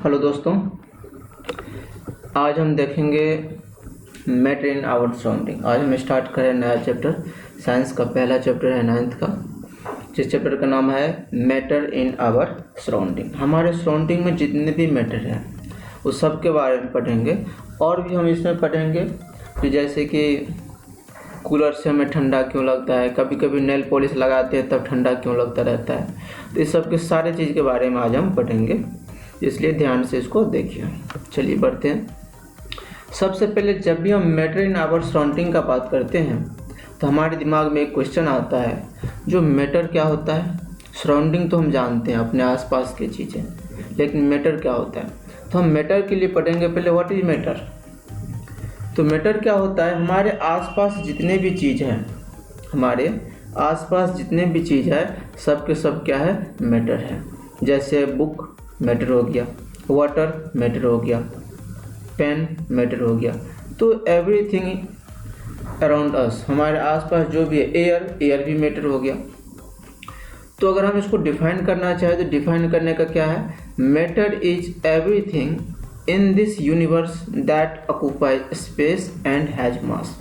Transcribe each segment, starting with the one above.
Hello दोस्तों, आज हम देखेंगे मैटर इन आवर सराउंडिंग। आज हम स्टार्ट करें नया चैप्टर। साइंस का पहला चैप्टर है 9th का, जिस चैप्टर का नाम है मैटर इन आवर सराउंडिंग। हमारे सराउंडिंग में जितने भी मैटर हैं उस सब के बारे में पढ़ेंगे। और भी हम इसमें पढ़ेंगे कि जैसे कि कूलर से हमें ठंडा क्यों लगता है, कभी कभी नेल पॉलिश लगाते हैं तब ठंडा क्यों लगता रहता है। तो इस सब के सारे चीज़ के बारे में आज हम पढ़ेंगे, इसलिए ध्यान से इसको देखिए। चलिए बढ़ते हैं। सबसे पहले जब भी हम मैटर इन आवर सराउंडिंग का बात करते हैं तो हमारे दिमाग में एक क्वेश्चन आता है, जो मैटर क्या होता है। सराउंडिंग तो हम जानते हैं, अपने आसपास की चीज़ें, लेकिन मैटर क्या होता है। तो हम मैटर के लिए पढ़ेंगे पहले व्हाट इज मैटर। तो मैटर क्या होता है, हमारे आसपास जितने भी चीज़ हैं, हमारे आसपास जितने भी चीज़ है सब के सब क्या है, मैटर है। जैसे बुक मैटर हो गया, वाटर मैटर हो गया, पेन मैटर हो गया। तो एवरीथिंग अराउंड अस, हमारे आसपास जो भी है, एयर भी मैटर हो गया। तो अगर हम इसको डिफाइन करना चाहें तो डिफाइन करने का क्या है, matter is everything in this universe that occupy space and has मास।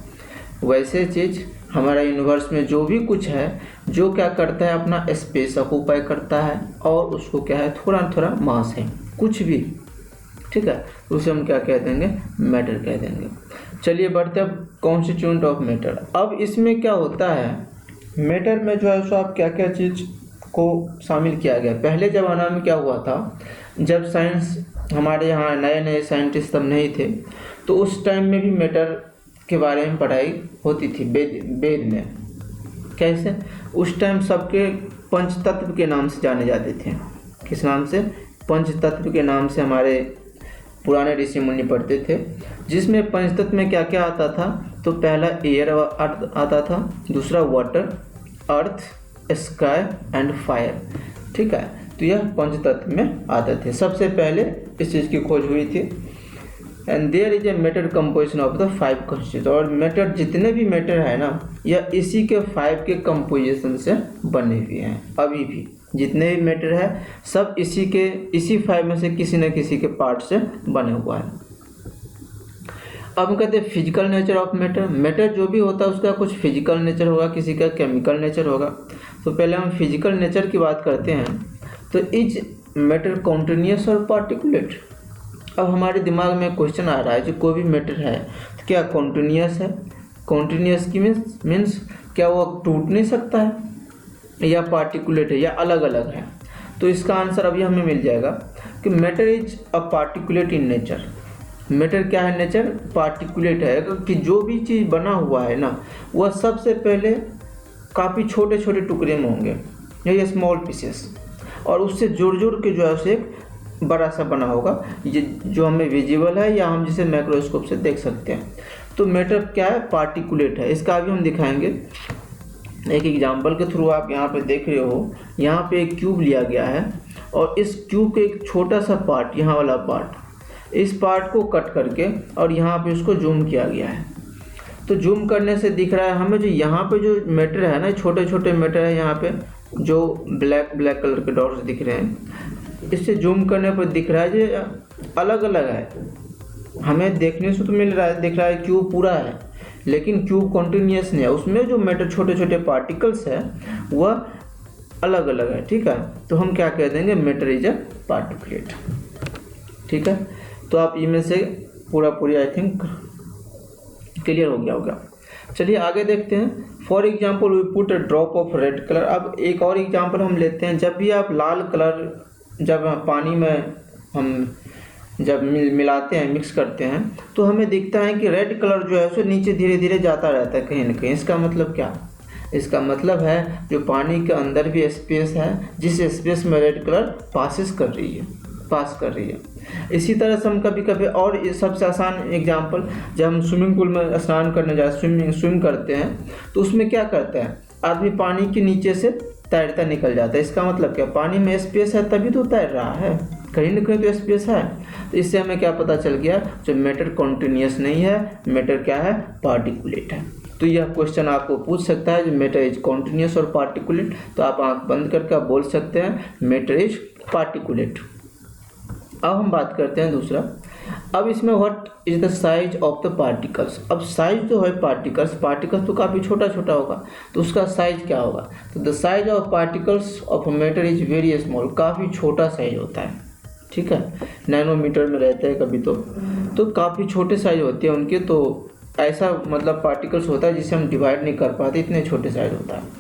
वैसे चीज़ हमारा यूनिवर्स में जो भी कुछ है जो क्या करता है, अपना स्पेस ऑक्यूपाई करता है और उसको क्या है, थोड़ा थोड़ा मास है, कुछ भी, ठीक है, उसे हम क्या कह देंगे, मैटर कह देंगे। चलिए बढ़ते हैं अब कॉन्स्टिट्यूएंट ऑफ मैटर। अब इसमें क्या होता है, मैटर में जो है सो आप क्या क्या चीज़ को शामिल किया गया। पहले ज़माना में क्या हुआ था, जब साइंस हमारे यहाँ नए नए साइंटिस्ट तब नहीं थे, तो उस टाइम में भी मैटर के बारे में पढ़ाई होती थी वेद में। कैसे, उस टाइम सबके पंचतत्व के नाम से जाने जाते थे। किस नाम से, पंचतत्व के नाम से हमारे पुराने ऋषि मुनि पढ़ते थे। जिसमें पंचतत्व में क्या क्या आता था, तो पहला एयर आता था, दूसरा water, earth, sky and fire, ठीक है। तो यह पंचतत्व में आते थे। सबसे पहले इस चीज़ की खोज हुई थी। And there is a matter composition of the 5 constituent. और मैटर जितने भी मैटर है ना, यह इसी के 5 के कंपोजिशन से बने हुए हैं। अभी भी जितने भी मैटर है सब इसी 5 में से किसी न किसी के पार्ट से बने हुआ है। अब हम कहते हैं physical nature of matter. Matter जो भी होता है उसका कुछ फिजिकल नेचर होगा, किसी का केमिकल नेचर होगा। तो पहले हम फिजिकल नेचर की बात करते हैं। तो इज मैटर कॉन्टिन्यूस और पार्टिकुलेट। अब हमारे दिमाग में क्वेश्चन आ रहा है, जो कोई भी मैटर है तो क्या कॉन्टिन्यूस है। कॉन्टिन्यूस की मीन्स क्या वो टूट नहीं सकता है, या पार्टिकुलेट है, या अलग अलग है। तो इसका आंसर अभी हमें मिल जाएगा कि matter is a particulate in nature. Matter क्या है, नेचर पार्टिकुलेट है, कि जो भी चीज़ बना हुआ है ना, वह सबसे पहले काफ़ी छोटे छोटे टुकड़े में होंगे, या स्मॉल पीसेस, और उससे जोड़ जोड़ के जो है उसे एक बड़ा सा बना होगा, ये जो हमें विजिबल है या हम जिसे माइक्रोस्कोप से देख सकते हैं। तो मैटर क्या है, पार्टिकुलेट है। इसका भी हम दिखाएंगे एक एग्जाम्पल के थ्रू। आप यहाँ पे देख रहे हो, यहाँ पे एक क्यूब लिया गया है और इस क्यूब के एक छोटा सा पार्ट, यहाँ वाला पार्ट, इस पार्ट को कट करके और यहाँ पे उसको जूम किया गया है। तो जूम करने से दिख रहा है हमें, जो यहाँ पे जो मैटर है ना, छोटे छोटे मैटर है, यहाँ पे जो ब्लैक कलर के डॉट्स दिख रहे हैं, इससे जूम करने पर दिख रहा है जो अलग अलग है। हमें देखने से तो मिल रहा है, दिख रहा है क्यूब पूरा है, लेकिन क्यूब कॉन्टिन्यूस नहीं है। उसमें जो मैटर छोटे छोटे पार्टिकल्स है वह अलग अलग है, ठीक है। तो हम क्या कह देंगे, मैटर इज अ पार्टिकुलेट, ठीक है। तो आप इनमें से पूरी आई थिंक क्लियर हो गया होगा। चलिए आगे देखते हैं। For example we put a drop of red colour. अब एक और एग्जाम्पल हम लेते हैं। जब भी आप लाल कलर जब पानी में हम जब मिलाते हैं, मिक्स करते हैं, तो हमें दिखता है कि रेड कलर जो है सो नीचे धीरे धीरे जाता रहता है कहीं ना कहीं। इसका मतलब क्या, इसका मतलब है जो पानी के अंदर भी स्पेस है, जिस स्पेस में रेड कलर पास कर रही है। इसी तरह से हम कभी कभी, और सबसे आसान एग्जाम्पल, जब हम स्विमिंग पूल में स्नान करने जाए, स्विम करते हैं, तो उसमें क्या करते हैं, आदमी पानी के नीचे से तैरता निकल जाता है। इसका मतलब क्या, पानी में स्पेस है तभी तो तैर रहा है, कहीं ना कहीं तो स्पेस है। तो इससे हमें क्या पता चल गया, जो मैटर कॉन्टिन्यूस नहीं है, मैटर क्या है, पार्टिकुलेट है। तो यह क्वेश्चन आपको पूछ सकता है, जो मैटर इज कॉन्टिन्यूस और पार्टिकुलेट, तो आप आंख बंद करके आप बोल सकते हैं मैटर इज पार्टिकुलेट। अब हम बात करते हैं दूसरा। अब इसमें what is the size of the particles. अब साइज जो है पार्टिकल्स तो काफ़ी छोटा छोटा होगा, तो उसका साइज क्या होगा? तो the size of particles of matter is very small, काफ़ी छोटा साइज होता है, ठीक है, नैनोमीटर में रहते हैं कभी तो काफ़ी छोटे साइज होते हैं उनके। तो ऐसा मतलब पार्टिकल्स होता है जिसे हम डिवाइड नहीं कर पाते, इतने छोटे साइज होता है।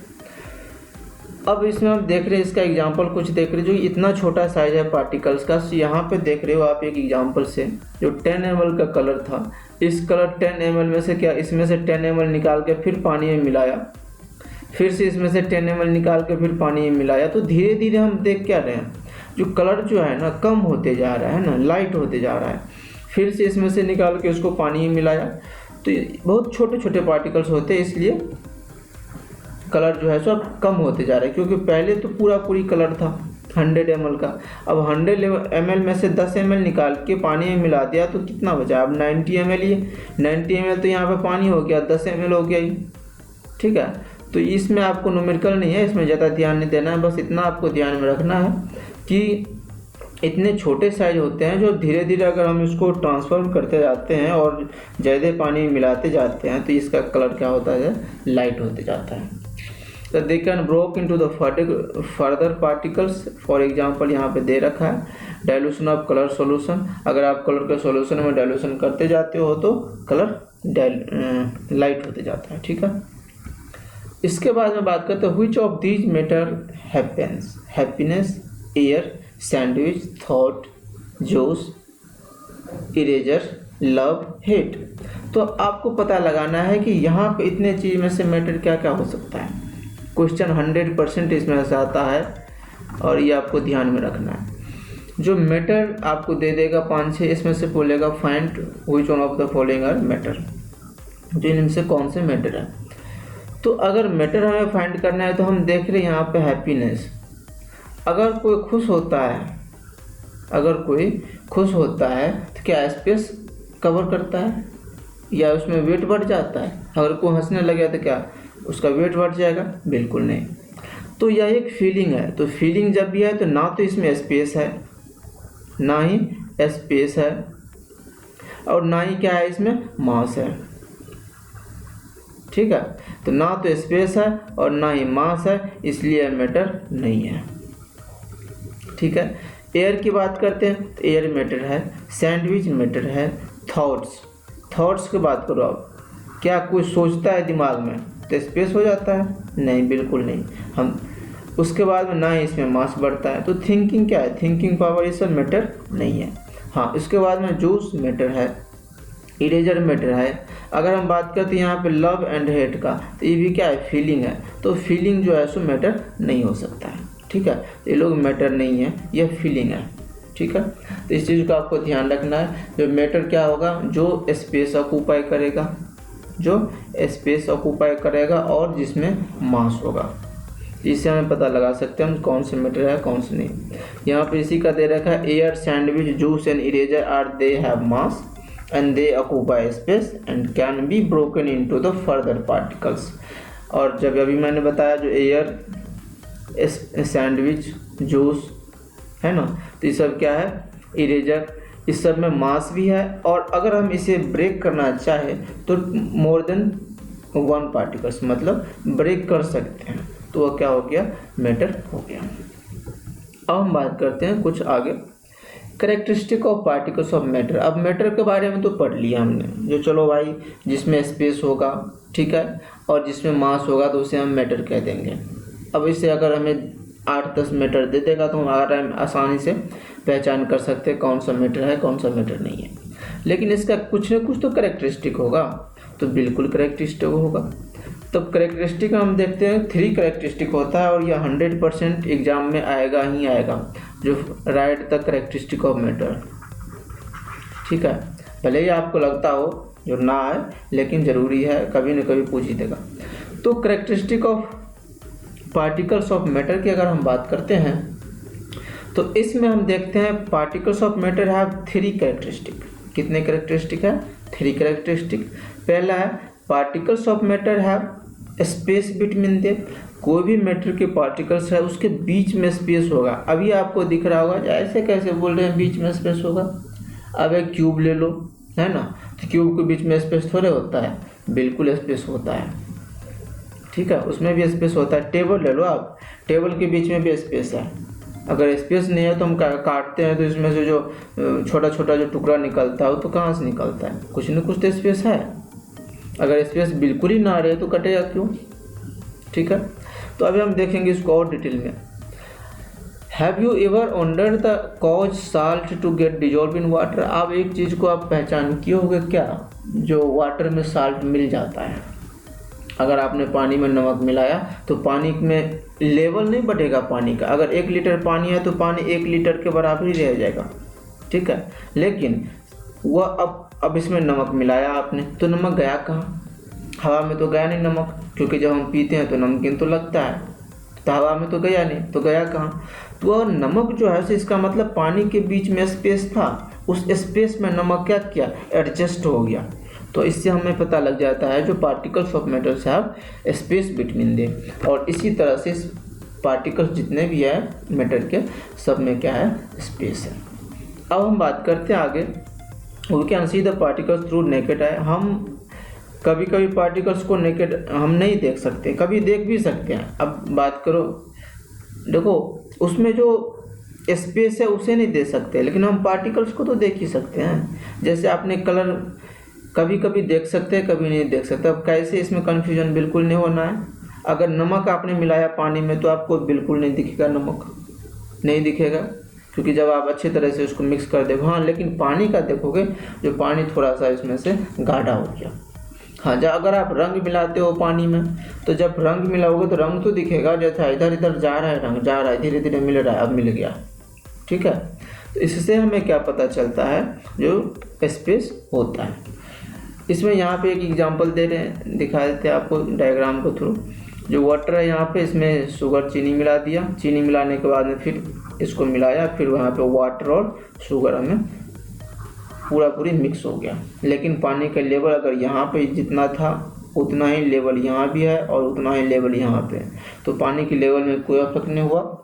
अब इसमें हम देख रहे हैं इसका एग्जांपल कुछ देख रहे हैं जो इतना छोटा साइज है पार्टिकल्स का। यहाँ पे देख रहे हो आप एक एग्जांपल से, जो 10 ml का कलर था, इस कलर 10 ml में से क्या, इसमें से 10 ml निकाल के फिर पानी में मिलाया, फिर से इसमें से 10 ml निकाल के फिर पानी में मिलाया, तो धीरे धीरे हम देख क्या रहे हैं, जो कलर जो है ना कम होते जा रहा है ना, लाइट होते जा रहा है। फिर से इसमें से निकाल के उसको पानी में मिलाया, तो बहुत छोटे छोटे पार्टिकल्स होते हैं, इसलिए कलर जो है सो अब कम होते जा रहा है। क्योंकि पहले तो पूरी कलर था 100 ml का, अब 100 ml में से 10 ml निकाल के पानी में मिला दिया तो कितना बचा? अब 90 ml ही, 90 ml तो यहाँ पे पानी हो गया, 10 ml हो गया ही, ठीक है। तो इसमें आपको न्यूमेरिकल नहीं है, इसमें ज़्यादा ध्यान नहीं देना है, बस इतना आपको ध्यान में रखना है कि इतने छोटे साइज होते हैं जो धीरे धीरे अगर हम इसको ट्रांसफॉर्म करते जाते हैं और ज़्यादा पानी मिलाते जाते हैं तो इसका कलर क्या होता है? लाइट होते जाता है। तो they can broke into the further particles. For example यहाँ पे दे रखा है डाइल्यूशन ऑफ कलर सॉल्यूशन। अगर आप कलर के सॉल्यूशन में डाइल्यूशन करते जाते हो तो कलर लाइट होते जाता है, ठीक है। इसके बाद में बात करते हैं which of these matter happens, happiness, air, sandwich, thought, जोश, इरेजर, लव, हेट। तो आपको पता लगाना है कि यहाँ पे इतने चीज़ में से मैटर क्या क्या हो सकता है। क्वेश्चन 100% इसमें से आता है और ये आपको ध्यान में रखना है। जो मैटर आपको दे देगा 5-6, इसमें से बोलेगा find which one of the following are matter, जो इनमें से कौन से मैटर है। तो अगर मैटर हमें फाइंड करना है तो हम देख रहे हैं यहाँ पे हैप्पीनेस। अगर कोई खुश होता है तो क्या स्पेस कवर करता है या उसमें वेट बढ़ जाता है? अगर कोई हंसने लगे तो क्या उसका वेट बढ़ जाएगा? बिल्कुल नहीं। तो यह एक फीलिंग है, तो फीलिंग जब भी है तो ना तो इसमें स्पेस है, ना ही स्पेस है, और ना ही क्या है इसमें मास है, ठीक है। तो ना तो स्पेस है और ना ही मास है, इसलिए मैटर नहीं है, ठीक है। एयर की बात करते हैं तो एयर मैटर है, सैंडविच मैटर है, थॉट्स की बात करो आप, क्या कोई सोचता है दिमाग में तो स्पेस हो जाता है? नहीं, बिल्कुल नहीं। हम उसके बाद में ना ही इसमें मास बढ़ता है। तो थिंकिंग क्या है? थिंकिंग पावर ये सब मैटर नहीं है। हाँ, इसके बाद में जूस मैटर है, इरेजर मैटर है। अगर हम बात करते हैं यहाँ पे लव एंड हेट का, तो ये भी क्या है? फीलिंग है। तो फीलिंग जो है सो मैटर नहीं हो सकता है, ठीक है। ये लोग मैटर नहीं है, यह फीलिंग है, ठीक है। तो इस चीज़ का आपको ध्यान रखना है। जो मैटर क्या होगा? जो स्पेस ऑक्यूपाई करेगा और जिसमें मास होगा। इससे हमें पता लगा सकते हैं हम कौन से मैटर है कौन से नहीं। यहाँ पे इसी का दे रखा है air, sandwich, juice and eraser are they have mass and they occupy space and can be broken into the further particles। और जब अभी मैंने बताया जो एयर, सैंडविच, जूस है ना, तो ये सब क्या है? इरेजर। इस सब में मास भी है और अगर हम इसे ब्रेक करना चाहे तो मोर देन 1 पार्टिकल्स, मतलब ब्रेक कर सकते हैं, तो वह क्या हो गया? मैटर हो गया। अब हम बात करते हैं कुछ आगे, characteristic of particles of matter. अब मैटर के बारे में तो पढ़ लिया हमने, जो चलो भाई जिसमें स्पेस होगा, ठीक है, और जिसमें मास होगा तो उसे हम मैटर कह देंगे। अब इसे अगर हमें 8-10 मैटर दे देगा तो हम आसानी से पहचान कर सकते हैं कौन सा मैटर है कौन सा मैटर नहीं है। लेकिन इसका कुछ न कुछ तो करेक्टरिस्टिक होगा, तो बिल्कुल करेक्टरिस्टिक होगा। तब करेक्टरिस्टिक हम देखते हैं 3 करेक्टरिस्टिक होता है और यह 100% एग्जाम में आएगा ही आएगा, जो right the characteristic of matter, ठीक है। भले ही आपको लगता हो जो ना है, लेकिन ज़रूरी है, कभी न कभी पूछ ही देगा। तो characteristic of particles of matter की अगर हम बात करते हैं तो इसमें हम देखते हैं particles of matter have 3 characteristic. कितने करेक्टरिस्टिक है? 3 करेक्टरिस्टिक। पहला है particles of matter have space between them. कोई भी मैटर के पार्टिकल्स है उसके बीच में स्पेस होगा। अभी आपको दिख रहा होगा ऐसे कैसे बोल रहे हैं बीच में स्पेस होगा। अब एक क्यूब ले लो, है ना, तो क्यूब के बीच में स्पेस थोड़े होता है, बिल्कुल स्पेस होता है, ठीक है, उसमें भी स्पेस होता है। टेबल ले लो आप, टेबल के बीच में भी स्पेस है। अगर स्पेस नहीं है तो हम काटते हैं तो इसमें से जो छोटा छोटा जो टुकड़ा निकलता है वो तो कहाँ से निकलता है, कुछ न कुछ तो स्पेस है। अगर स्पेस बिल्कुल ही ना रहे तो कटेगा क्यों, ठीक है। तो अभी हम देखेंगे इसको और डिटेल में। Have you ever wondered the cause salt to get dissolve in water. आप एक चीज़ को आप पहचान किए होंगे क्या, जो वाटर में साल्ट मिल जाता है। अगर आपने पानी में नमक मिलाया तो पानी में लेवल नहीं बढ़ेगा पानी का। अगर 1 लीटर पानी है तो पानी 1 लीटर के बराबर ही रह जाएगा, ठीक है। लेकिन वह अब इसमें नमक मिलाया आपने तो नमक गया कहाँ, हवा में तो गया नहीं नमक, क्योंकि जब हम पीते हैं तो नमकीन तो लगता है, तो हवा में तो गया नहीं, तो गया कहाँ। तो वह नमक जो है इसका मतलब पानी के बीच में स्पेस था, उस स्पेस में नमक क्या किया, एडजस्ट हो गया। तो इससे हमें पता लग जाता है जो particles of matters have space between they, और इसी तरह से पार्टिकल्स जितने भी है मैटर के सब में क्या है, स्पेस है। अब हम बात करते हैं आगे। We can see the particles through naked eye. हम कभी कभी पार्टिकल्स को नेकेड हम नहीं देख सकते, कभी देख भी सकते हैं। अब बात करो, देखो उसमें जो स्पेस है उसे नहीं देख सकते, लेकिन हम पार्टिकल्स को तो देख ही सकते हैं। जैसे आपने कलर कभी कभी देख सकते हैं, कभी नहीं देख सकते। अब कैसे, इसमें कन्फ्यूजन बिल्कुल नहीं होना है। अगर नमक आपने मिलाया पानी में तो आपको बिल्कुल नहीं दिखेगा, नमक नहीं दिखेगा, क्योंकि जब आप अच्छी तरह से उसको मिक्स कर देंगे। हाँ, लेकिन पानी का देखोगे, जो पानी थोड़ा सा इसमें से गाढ़ा हो गया। हाँ, जब अगर आप रंग मिलाते हो पानी में तो जब रंग मिलाओगे तो रंग तो दिखेगा, जैसा इधर इधर जा रहा है, रंग जा रहा है, धीरे धीरे मिल रहा है, अब मिल गया, ठीक है। तो इससे हमें क्या पता चलता है, जो स्पेस होता है। इसमें यहाँ पे एक एग्जांपल दे रहे हैं, दिखा देते हैं आपको डायग्राम को थ्रू। जो वाटर है यहाँ पे, इसमें शुगर चीनी मिला दिया, चीनी मिलाने के बाद में फिर इसको मिलाया, फिर वहाँ पे वाटर और शुगर हमें पूरी मिक्स हो गया। लेकिन पानी का लेवल अगर यहाँ पे जितना था उतना ही लेवल यहाँ भी है और उतना ही लेवल यहाँ पे, तो पानी के लेवल में कोई फर्क नहीं हुआ।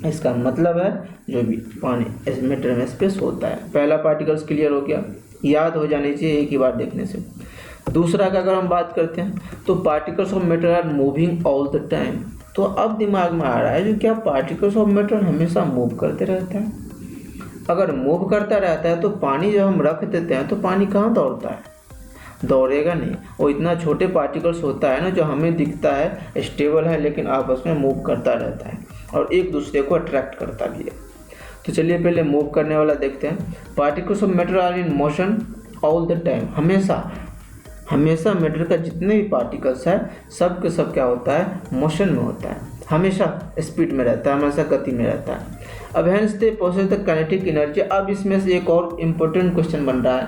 इसका मतलब है जो भी पानी इस मैटर में स्पेस होता है। पहला पार्टिकल्स क्लियर हो गया, याद हो जानी चाहिए एक ही बार देखने से। दूसरा का अगर हम बात करते हैं तो particles of matter are moving all the time. तो अब दिमाग में आ रहा है जो क्या पार्टिकल्स ऑफ मैटर हमेशा मूव करते रहते हैं। अगर मूव करता रहता है तो पानी जब हम रख देते हैं तो पानी कहाँ दौड़ता है, दौड़ेगा नहीं। वो इतना छोटे पार्टिकल्स होता है ना, जो हमें दिखता है स्टेबल है, लेकिन आपस में मूव करता रहता है और एक दूसरे को अट्रैक्ट करता भी है। तो चलिए पहले मूव करने वाला देखते हैं। Particles of matter are in motion all the time. हमेशा मैटर का जितने भी पार्टिकल्स है सब के सब क्या होता है, मोशन में होता है, हमेशा स्पीड में रहता है, हमेशा गति में रहता है। अब hence they possess the kinetic energy. अब इसमें से एक और इम्पोर्टेंट क्वेश्चन बन रहा है,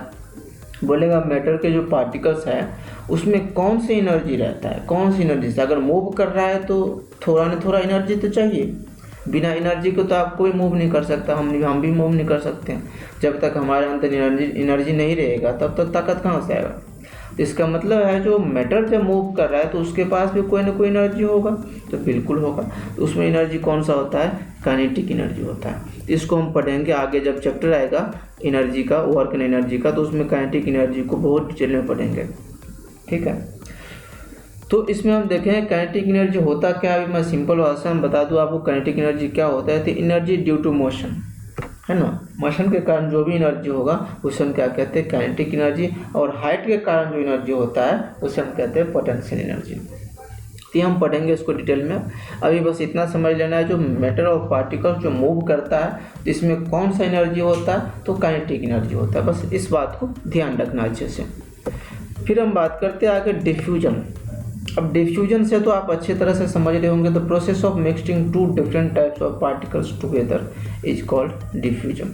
बोलेगा मैटर के जो पार्टिकल्स है उसमें कौन सी एनर्जी रहता है, कौन सी एनर्जी से। अगर मूव कर रहा है तो थोड़ा न थोड़ा एनर्जी तो चाहिए, बिना एनर्जी को तो आप कोई मूव नहीं कर सकता, हम भी मूव नहीं कर सकते हैं। जब तक हमारे अंदर एनर्जी नहीं रहेगा तब तक ताकत कहाँ से आएगा। तो इसका मतलब है जो मैटर जब मूव कर रहा है तो उसके पास भी कोई ना कोई एनर्जी होगा, तो बिल्कुल होगा। तो उसमें एनर्जी कौन सा होता है, काइनेटिक एनर्जी होता है। इसको हम पढ़ेंगे आगे जब चैप्टर आएगा एनर्जी का, वर्क एंड एनर्जी का, तो उसमें काइनेटिक एनर्जी को बहुत डिटेल में पढ़ेंगे, ठीक है। तो इसमें हम देखें काइनेटिक एनर्जी होता क्या है। अभी मैं सिंपल भाषा में बता दूं आपको काइनेटिक एनर्जी क्या होता है। तो एनर्जी ड्यू टू मोशन, है ना, मोशन के कारण जो भी एनर्जी होगा उसे हम क्या कहते हैं, काइनेटिक एनर्जी। और हाइट के कारण जो एनर्जी होता है उसे हम कहते हैं पोटेंशियल एनर्जी। तो हम पढ़ेंगे इसको डिटेल में। अभी बस इतना समझ लेना है, जो मैटर और पार्टिकल जो मूव करता है तो इसमें कौन सा एनर्जी होता है, तो काइनेटिक एनर्जी होता है। बस इस बात को ध्यान रखना अच्छे से। फिर हम बात करते हैं आगे डिफ्यूजन। अब डिफ्यूजन से तो आप अच्छी तरह से समझ रहे होंगे। The process of mixing two different types of particles together is called diffusion.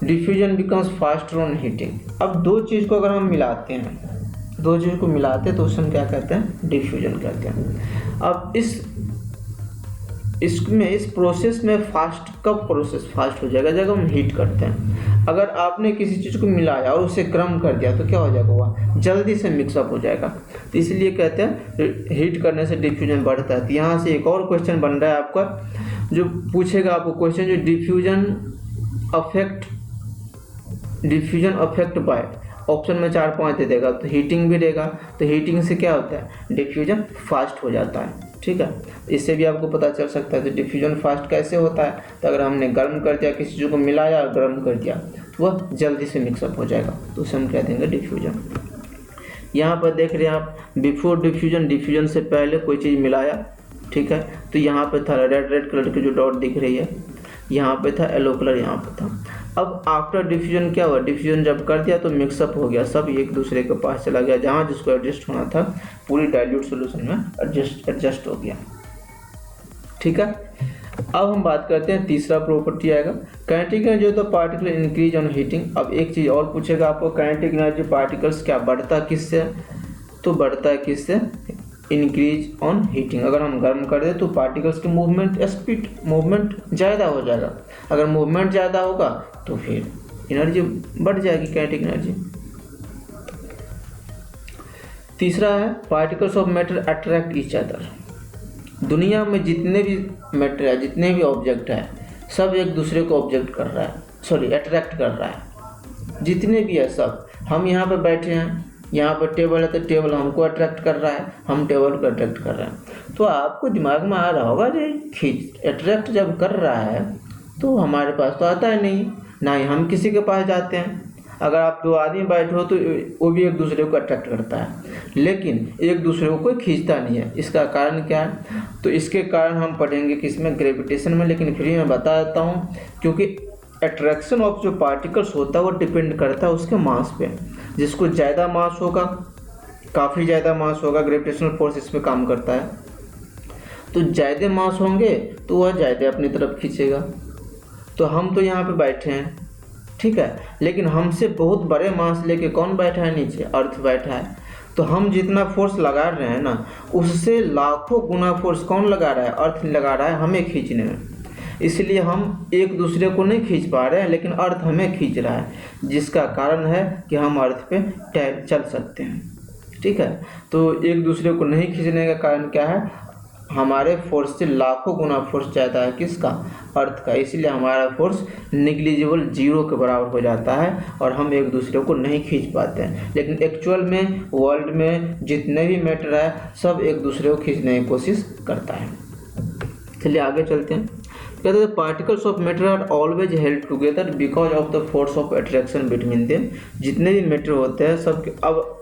Diffusion becomes faster on heating. अब दो चीज़ को अगर हम मिलाते हैं, दो चीज़ को मिलाते हैं तो उसे हम क्या कहते हैं, डिफ्यूजन कहते हैं। अब इस इसमें इस प्रोसेस में फास्ट कब प्रोसेस फास्ट हो जाएगा, जब हम हीट करते हैं। अगर आपने किसी चीज़ को मिलाया और उसे गर्म कर दिया तो क्या हो जाएगा, वह जल्दी से मिक्सअप हो जाएगा। तो इसलिए कहते हैं हीट करने से डिफ्यूजन बढ़ता है। तो यहाँ से एक और क्वेश्चन बन रहा है आपका, जो पूछेगा आपको क्वेश्चन, जो डिफ्यूजन अफेक्ट बाय, ऑप्शन में 4-5 दे देगा, तो हीटिंग भी देगा। तो हीटिंग से क्या होता है, डिफ्यूजन फास्ट हो जाता है। ठीक है, इससे भी आपको पता चल सकता है तो डिफ्यूजन फास्ट कैसे होता है। तो अगर हमने गर्म कर दिया, किसी चीज़ को मिलाया और गर्म कर दिया, तो वह जल्दी से मिक्सअप हो जाएगा, तो उसे हम कह देंगे डिफ्यूजन। यहाँ पर देख रहे हैं आप, बिफोर डिफ्यूजन, डिफ्यूजन से पहले कोई चीज़ मिलाया, ठीक है, तो यहाँ पे था रेड कलर की जो डॉट दिख रही है, यहाँ पे था येलो कलर, यहाँ पे था। अब आफ्टर डिफ्यूजन क्या हुआ, डिफ्यूजन जब कर दिया तो मिक्सअप हो गया, सब एक दूसरे के पास चला गया, जहाँ जिसको एडजस्ट होना था पूरी डाइल्यूट सॉल्यूशन में एडजस्ट हो गया। ठीक है, अब हम बात करते हैं तीसरा प्रॉपर्टी आएगा kinetic energy of the particle increase on heating. अब एक चीज़ और पूछेगा आपको, काइनेटिक एनर्जी पार्टिकल्स क्या बढ़ता किससे, तो बढ़ता है किससे, इंक्रीज ऑन हीटिंग। अगर हम गर्म कर दें तो पार्टिकल्स की मूवमेंट ज़्यादा हो जाएगा। अगर मूवमेंट ज़्यादा होगा तो फिर एनर्जी बढ़ जाएगी, काइनेटिक एनर्जी। तीसरा है particles of matter attract each other. दुनिया में जितने भी मैटर है, जितने भी ऑब्जेक्ट है, सब एक दूसरे को अट्रैक्ट कर रहा है। जितने भी है सब, हम यहाँ पर बैठे हैं, यहाँ पर टेबल है तो टेबल हमको अट्रैक्ट कर रहा है, हम टेबल को अट्रैक्ट कर रहे हैं। तो आपको दिमाग में आ रहा होगा कि अट्रैक्ट जब कर रहा है तो हमारे पास तो आता है नहीं, ना ही हम किसी के पास जाते हैं। अगर आप 2 आदमी बैठे हो तो वो भी एक दूसरे को अट्रैक्ट करता है, लेकिन एक दूसरे को कोई खींचता नहीं है। इसका कारण क्या है, तो इसके कारण हम पढ़ेंगे किसमें, ग्रेविटेशन में। लेकिन फिर मैं बता देता हूँ, क्योंकि अट्रैक्शन ऑफ जो पार्टिकल्स होता है वो डिपेंड करता है उसके मास पे। जिसको ज़्यादा मास होगा, काफ़ी ज़्यादा मास होगा, ग्रेविटेशनल फोर्स इस पर काम करता है, तो ज़्यादा मास होंगे तो वह ज़्यादा अपनी तरफ खींचेगा। तो हम तो यहाँ पे बैठे हैं, ठीक है, लेकिन हमसे बहुत बड़े मास लेके कौन बैठा है नीचे, अर्थ बैठा है। तो हम जितना फोर्स लगा रहे हैं ना, उससे लाखों गुना फोर्स कौन लगा रहा है, अर्थ लगा रहा है हमें खींचने में। इसलिए हम एक दूसरे को नहीं खींच पा रहे हैं, लेकिन अर्थ हमें खींच रहा है, जिसका कारण है कि हम अर्थ पे चल सकते हैं। ठीक है, तो एक दूसरे को नहीं खींचने का कारण क्या है, हमारे फोर्स से लाखों गुना फोर्स ज़्यादा है किसका, अर्थ का। इसलिए हमारा फोर्स निग्लिजिबल, 0 के बराबर हो जाता है और हम एक दूसरे को नहीं खींच पाते हैं। लेकिन एक्चुअल में वर्ल्ड में जितने भी मैटर है सब एक दूसरे को खींचने की कोशिश करता है। चलिए आगे चलते हैं। कहते हैं particles of matter are always held together because of the force of attraction between them. जितने भी मैटर होते हैं सब, अब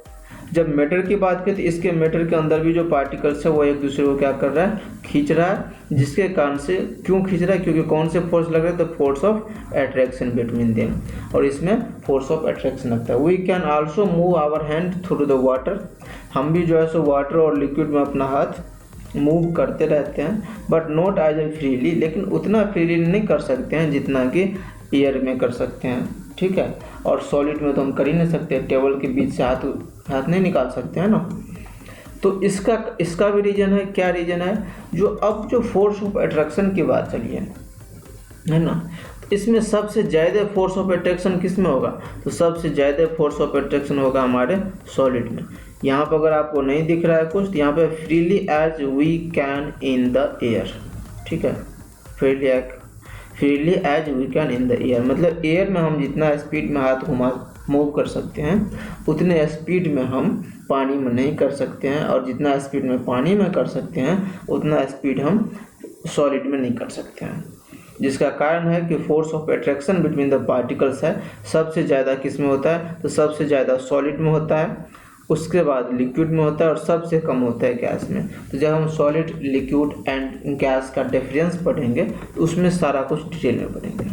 जब मैटर की बात करें तो इसके मैटर के अंदर भी जो पार्टिकल्स है वो एक दूसरे को क्या कर रहा है, खींच रहा है। जिसके कारण से, क्यों खींच रहा है, क्योंकि कौन से फोर्स लग रहा है, तो force of attraction between them, और इसमें फोर्स ऑफ अट्रैक्शन लगता है। We can also move our hand through the water. हम भी जो है सो वाटर और लिक्विड में अपना हाथ मूव करते रहते हैं, but not as a freely, लेकिन उतना फ्रीली नहीं कर सकते हैं जितना कि एयर में कर सकते हैं। ठीक है, और सॉलिड में तो हम कर ही नहीं सकते, टेबल के बीच से हाथ नहीं निकाल सकते हैं ना। तो इसका भी रीज़न है, क्या रीज़न है, जो फोर्स ऑफ अट्रैक्शन की बात चली है ना, तो इसमें सबसे ज़्यादा फोर्स ऑफ अट्रैक्शन किस में होगा, तो सबसे ज़्यादा फोर्स ऑफ अट्रैक्शन होगा हमारे सॉलिड में। यहाँ पर अगर आपको नहीं दिख रहा है कुछ, तो यहाँ पे freely as we can in the air. ठीक है, freely as we can in the air, मतलब एयर में हम जितना स्पीड में हाथ मूव कर सकते हैं उतने स्पीड में हम पानी में नहीं कर सकते हैं, और जितना स्पीड में पानी में कर सकते हैं उतना स्पीड हम सॉलिड में नहीं कर सकते हैं। जिसका कारण है कि force of attraction between the particles है सबसे ज़्यादा किस में होता है, तो सबसे ज़्यादा सॉलिड में होता है, उसके बाद लिक्विड में होता है, और सबसे कम होता है गैस में। तो जब हम सॉलिड, लिक्विड एंड गैस का डिफरेंस पढ़ेंगे तो उसमें सारा कुछ डिटेल में पढ़ेंगे।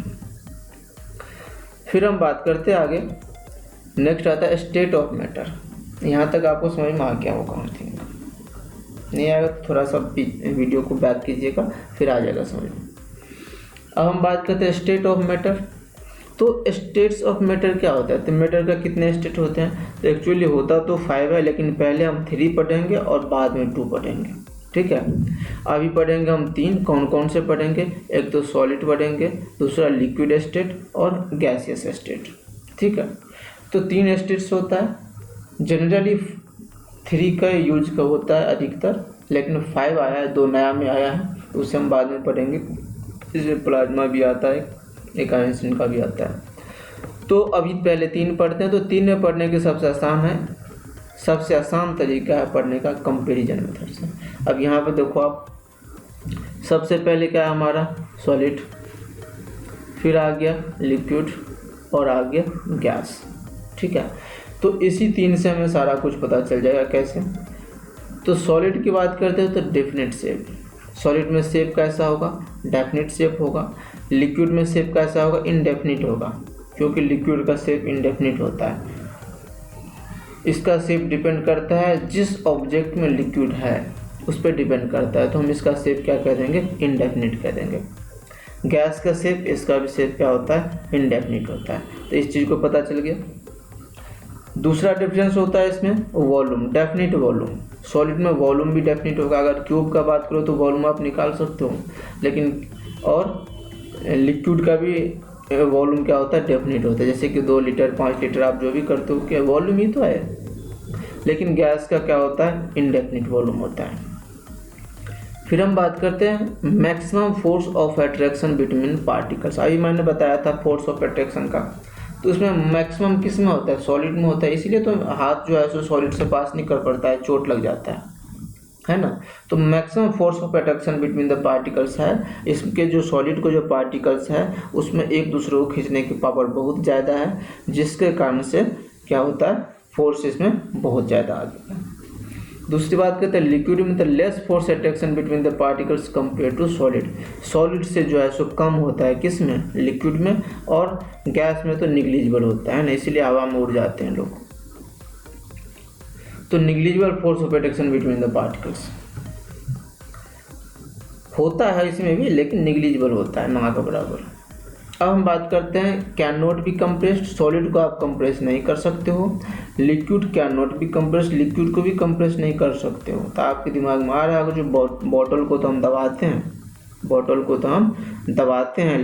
फिर हम बात करते हैं आगे, नेक्स्ट आता है स्टेट ऑफ मैटर। यहाँ तक आपको समझ में आ गया होगा, आई थिंक। नहीं आएगा तो थोड़ा सा वीडियो को बैक कीजिएगा, फिर आ जाएगा समझ में। अब हम बात करते हैं स्टेट ऑफ मैटर। तो स्टेट्स ऑफ मैटर क्या होता है, तो मैटर का कितने स्टेट होते हैं, तो एक्चुअली होता तो 5 है, लेकिन पहले हम 3 पढ़ेंगे और बाद में 2 पढ़ेंगे। ठीक है। अभी पढ़ेंगे हम 3, कौन कौन से पढ़ेंगे, एक तो सॉलिड पढ़ेंगे, दूसरा लिक्विड स्टेट और गैसियस स्टेट, ठीक है। तो 3 स्टेट्स होता है, जनरली 3 का यूज का होता है अधिकतर, लेकिन 5 आया है, 2 नया में आया है, तो उसे हम बाद में पढ़ेंगे। इसमें प्लाज्मा भी आता है, एक आयंस का भी आता है। तो अभी पहले 3 पढ़ते हैं। तो 3 में पढ़ने के सबसे आसान तरीका है पढ़ने का कंपैरिजन मेथड से। अब यहाँ पे देखो आप, सबसे पहले क्या है हमारा सॉलिड, फिर आ गया लिक्विड और आ गया गैस, ठीक है। तो इसी 3 से हमें सारा कुछ पता चल जाएगा। कैसे, तो सॉलिड की बात करते हैं तो डेफिनेट शेप, सॉलिड में शेप कैसा होगा, डेफिनेट शेप होगा। लिक्विड में शेप कैसा होगा, इनडेफिनिट होगा, क्योंकि लिक्विड का शेप इनडेफिनिट होता है। इसका शेप डिपेंड करता है जिस ऑब्जेक्ट में लिक्विड है उस पर डिपेंड करता है, तो हम इसका शेप क्या कह देंगे, इनडेफिनिट कह देंगे। गैस का शेप, इसका भी शेप क्या होता है, इनडेफिनिट होता है। तो इस चीज़ को पता चल गया। दूसरा डिफरेंस होता है इसमें वॉल्यूम, डेफिनिट वॉल्यूम। सॉलिड में वॉल्यूम भी डेफिनिट होगा, अगर क्यूब का बात करो तो वॉल्यूम आप निकाल सकते हो, लेकिन और लिक्विड का भी वॉल्यूम क्या होता है, डेफिनिट होता है। जैसे कि 2 लीटर 5 लीटर आप जो भी करते हो, क्या वॉल्यूम ही तो है। लेकिन गैस का क्या होता है, इनडेफिनिट वॉल्यूम होता है। फिर हम बात करते हैं maximum force of attraction between particles. अभी मैंने बताया था फोर्स ऑफ अट्रैक्शन का, तो इसमें मैक्सिमम किस में होता है, सॉलिड में होता है। इसीलिए तो हाथ जो है सो सॉलिड से पास नहीं कर पड़ता है, चोट लग जाता है ना। तो maximum force of attraction between the particles है, इसके जो सॉलिड को जो पार्टिकल्स है उसमें एक दूसरे को खींचने की पावर बहुत ज़्यादा है, जिसके कारण से क्या होता है, फोर्स इसमें बहुत ज़्यादा आ गया है। दूसरी बात करते हैं लिक्विड में, तो less force attraction between the particles compare to solid. Solid से जो है सो कम होता है किस में, लिक्विड में, और गैस में तो निग्लिजिबल होता है ना, इसीलिए हवा में उड़ जाते हैं लोग। तो negligible force of attraction between the particles होता है इसमें भी, लेकिन निग्लिजिबल होता है, ना के बराबर। अब हम बात करते हैं can not be compressed. Solid को आप कंप्रेस नहीं कर सकते हो। Liquid can not be compressed, liquid को भी कंप्रेस नहीं कर सकते हो। तो आपके दिमाग में आ रहा है, जो बॉटल को तो हम दबाते हैं, बॉटल को तो हम दबाते हैं,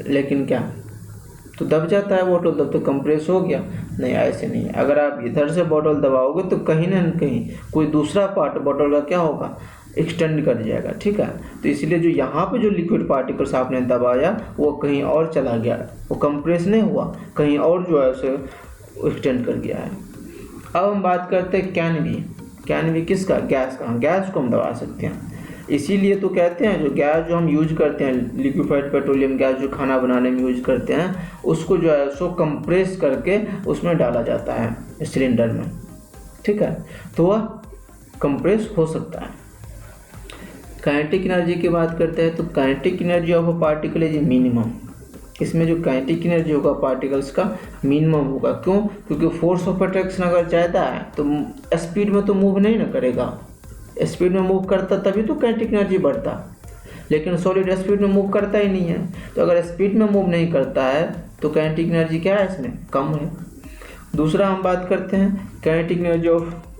लेकिन क्या, तो दब जाता है बॉटल, तब तो कंप्रेस हो गया। नहीं, ऐसे नहीं है। अगर आप इधर से बॉटल दबाओगे तो कहीं ना कहीं कोई दूसरा पार्ट बॉटल का क्या होगा, एक्सटेंड कर जाएगा, ठीक है। तो इसलिए जो यहाँ पे जो लिक्विड पार्टिकल्स आपने दबाया वो कहीं और चला गया, वो कंप्रेस नहीं हुआ, कहीं और जो है उसे एक्सटेंड कर गया है। अब हम बात करते हैं कैन भी किसका, गैस का। गैस को हम दबा सकते हैं, इसीलिए तो कहते हैं जो गैस जो हम यूज करते हैं, लिक्विफाइड पेट्रोलियम गैस जो खाना बनाने में यूज करते हैं, उसको जो है सो कंप्रेस करके उसमें डाला जाता है सिलेंडर में, ठीक है। तो वह कंप्रेस हो सकता है। काइनेटिक एनर्जी की बात करते हैं, तो kinetic energy of a particle is minimum. इसमें जो काइनेटिक एनर्जी होगा पार्टिकल्स का मिनिमम होगा। क्यों, क्योंकि फोर्स ऑफ अट्रैक्शन अगर ज़्यादा है तो स्पीड में तो मूव नहीं ना करेगा, स्पीड में मूव करता तभी तो काइनेटिक एनर्जी बढ़ता, लेकिन सॉलिड स्पीड में मूव करता ही नहीं है। तो अगर स्पीड में मूव नहीं करता है तो काइनेटिक एनर्जी क्या है, इसमें कम है। दूसरा हम बात करते हैं काइनेटिक एनर्जी ऑफ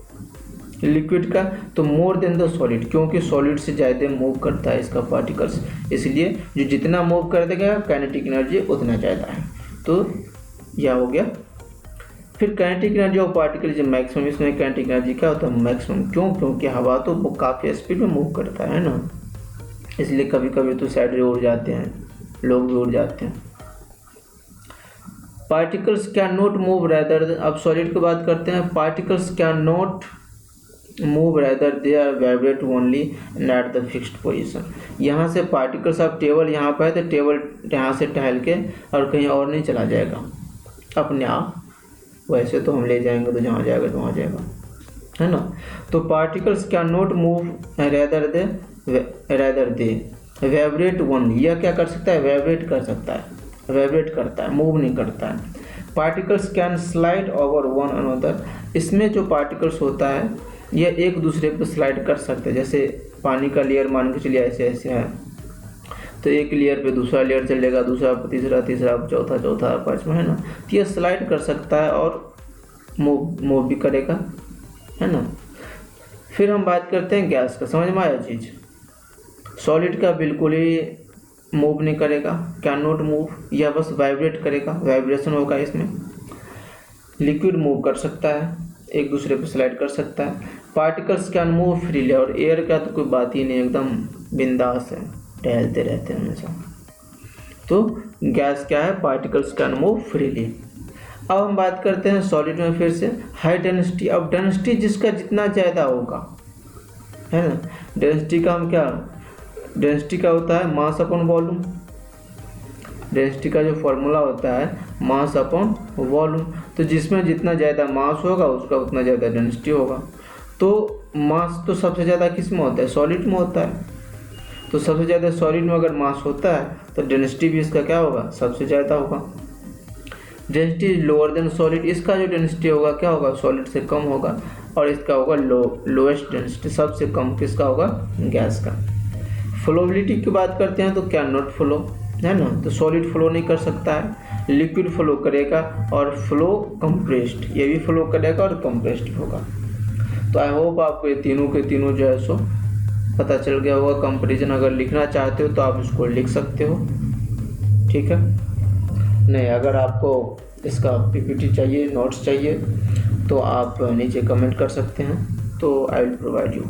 लिक्विड का, तो मोर देन द सॉलिड, क्योंकि सॉलिड से ज़्यादा मूव करता है इसका पार्टिकल्स, इसलिए जो जितना मूव कर देगा काइनेटिक एनर्जी उतना ज़्यादा है। तो यह हो गया। फिर काइनेटिक एनर्जी ऑफ पार्टिकल जो मैक्सिमम, इसमें काइनेटिक एनर्जी क्या होता है, मैक्सिमम। क्यों, क्योंकि हवा तो काफ़ी स्पीड में मूव करता है ना, इसलिए कभी कभी तो साइड में उड़ जाते हैं, लोग भी उड़ जाते हैं। Particles can not move rather, अब सॉलिड की बात करते हैं। Particles can not move rather they are vibrate only at the fixed position. यहाँ से पार्टिकल्स, आप टेबल यहाँ पर है तो टेबल यहाँ से टहल के और कहीं और नहीं चला जाएगा अपने आप, वैसे तो हम ले जाएंगे तो जहाँ जाएगा तो वहाँ जाएगा, है ना। तो particles can not move rather they vibrate only. यह क्या कर सकता है, वाइब्रेट कर सकता है, वाइब्रेट करता है, मूव नहीं करता है। Particles can slide over one another. इसमें जो पार्टिकल्स होता है यह एक दूसरे पर स्लाइड कर सकते हैं। जैसे पानी का लेयर मान के चलिए ऐसे ऐसे है, तो एक लेयर पे दूसरा लेयर चलेगा, दूसरा पे तीसरा, तीसरा चौथा, चौथा पांचवा, है ना। तो यह स्लाइड कर सकता है और मूव भी करेगा, है ना। फिर हम बात करते हैं गैस का। समझ में आया चीज़? सॉलिड का बिल्कुल ही मूव नहीं करेगा, कैन नॉट मूव, या बस वाइब्रेट करेगा, वाइब्रेशन होगा इसमें। लिक्विड मूव कर सकता है, एक दूसरे पे स्लाइड कर सकता है। पार्टिकल्स कैन मूव फ्रीली, और एयर का तो कोई बात ही नहीं, एकदम बिंदास है, टहलते रहते हैं हमेशा। तो गैस क्या है? Particles can move freely. अब हम बात करते हैं सॉलिड में फिर से हाई डेंसिटी। अब डेंसिटी जिसका जितना ज़्यादा होगा, है ना, डेंसिटी का हम क्या, डेंसिटी का होता है मास अपॉन वॉल्यूम। डेंसिटी का जो फॉर्मूला होता है मास अपॉन वॉल्यूम। तो जिसमें जितना ज़्यादा मास होगा उसका उतना ज़्यादा डेंसिटी होगा। तो मास तो सबसे ज़्यादा किस में होता है? सॉलिड में होता है। तो सबसे ज़्यादा सॉलिड में अगर मास होता है तो डेंसिटी भी इसका क्या होगा? सबसे ज़्यादा होगा। डेंसिटी लोअर देन सॉलिड, इसका जो डेंसिटी होगा क्या होगा? सॉलिड से कम होगा। और इसका होगा लोएस्ट डेंसिटी, सबसे कम किसका होगा? गैस का। फ्लोबिलिटी की बात करते हैं तो कैन नॉट फ्लो, है ना, तो सॉलिड फ्लो नहीं कर सकता है। लिक्विड फ्लो करेगा, और फ्लो कंप्रेस्ड, ये भी फ्लो करेगा और कंप्रेस्ड होगा। तो आई होप आपको ये तीनों के तीनों जो है सो पता चल गया होगा। कंपैरिजन अगर लिखना चाहते हो तो आप इसको लिख सकते हो, ठीक है। नहीं, अगर आपको इसका पीपीटी चाहिए, नोट्स चाहिए, तो आप नीचे कमेंट कर सकते हैं, तो आई विल प्रोवाइड यू।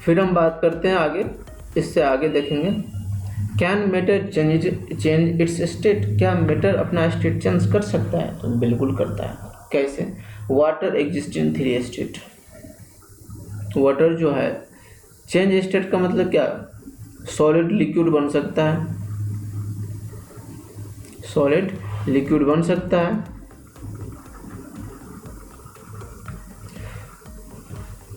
फिर हम बात करते हैं आगे, इससे आगे देखेंगे can matter change it's state. क्या मैटर अपना स्टेट चेंज कर सकता है? तो बिल्कुल करता है। कैसे? Water exist in 3 state. Water जो है चेंज स्टेट का मतलब क्या? सॉलिड लिक्विड बन सकता है, सॉलिड लिक्विड बन सकता है,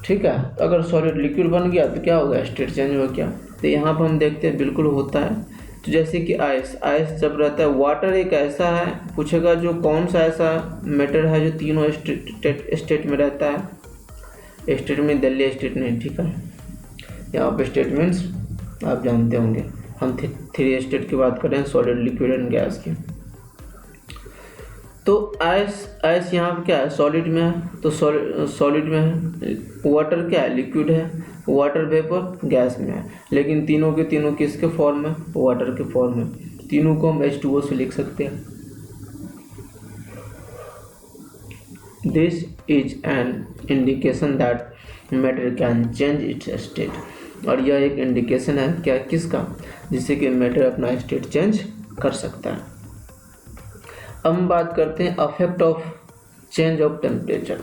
ठीक है। अगर सॉलिड लिक्विड बन गया तो क्या होगा? स्टेट चेंज हो गया। तो यहाँ पर हम देखते हैं बिल्कुल होता है। तो जैसे कि आइस, आइस जब रहता है, वाटर एक ऐसा है, पूछेगा जो कौन सा ऐसा मैटर है जो तीनों स्टेट में रहता है। स्टेट में दिल्ली स्टेट नहीं, ठीक है। यहाँ पे स्टेट मीन्स आप जानते होंगे, हम 3 स्टेट की बात कर रहे हैं, सॉलिड, लिक्विड एंड गैस की। तो आइस यहाँ पे क्या है? सॉलिड में है, तो सॉलिड में है। वाटर क्या है? लिक्विड है। वाटर वेपर गैस में है। लेकिन तीनों के तीनों किसके फॉर्म में? वाटर के फॉर्म में। तीनों को हम H2O से लिख सकते हैं। This is an indication that matter can change it's state. और यह एक इंडिकेशन है क्या? किसका? जिससे कि मैटर अपना स्टेट चेंज कर सकता है। अब हम बात करते हैं affect of change of temperature.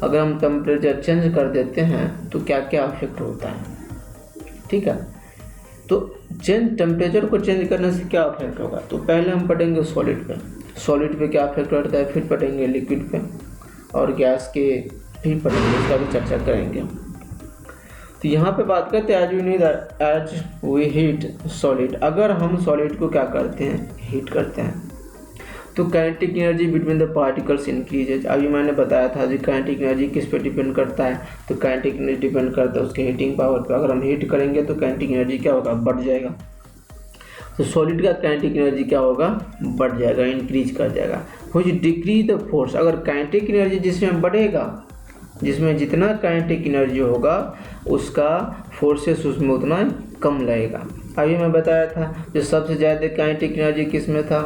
अगर हम टेम्परेचर चेंज कर देते हैं तो क्या क्या अफेक्ट होता है, ठीक है। तो टेम्परेचर को चेंज करने से क्या अफेक्ट होगा? तो पहले हम पढ़ेंगे सॉलिड पे, सॉलिड पे क्या अफेक्ट करता है, फिर पढ़ेंगे लिक्विड पे, और गैस के भी पढ़ेंगे, इसका भी चर्चा करेंगे। तो यहाँ पे बात करते हैं एज वी हीट सॉलिड। अगर हम सॉलिड को क्या करते हैं? हीट करते हैं, तो kinetic energy between the particles increases. अभी मैंने बताया था जी काइनेटिक एनर्जी किस पे डिपेंड करता है? तो काइनेटिक एनर्जी डिपेंड करता है उसके हीटिंग पावर पे। अगर हम हीट करेंगे तो काइनेटिक एनर्जी क्या होगा? बढ़ जाएगा। तो सॉलिड का काइनेटिक एनर्जी क्या होगा? बढ़ जाएगा, इंक्रीज कर जाएगा। Which decrease the force. अगर काइनेटिक एनर्जी जिसमें बढ़ेगा, जिसमें जितना काइनेटिक एनर्जी होगा उसका फोर्सेस उसमें उतना कम लगेगा। अभी मैं बताया था जो सबसे ज़्यादा काइनेटिक एनर्जी किस में था,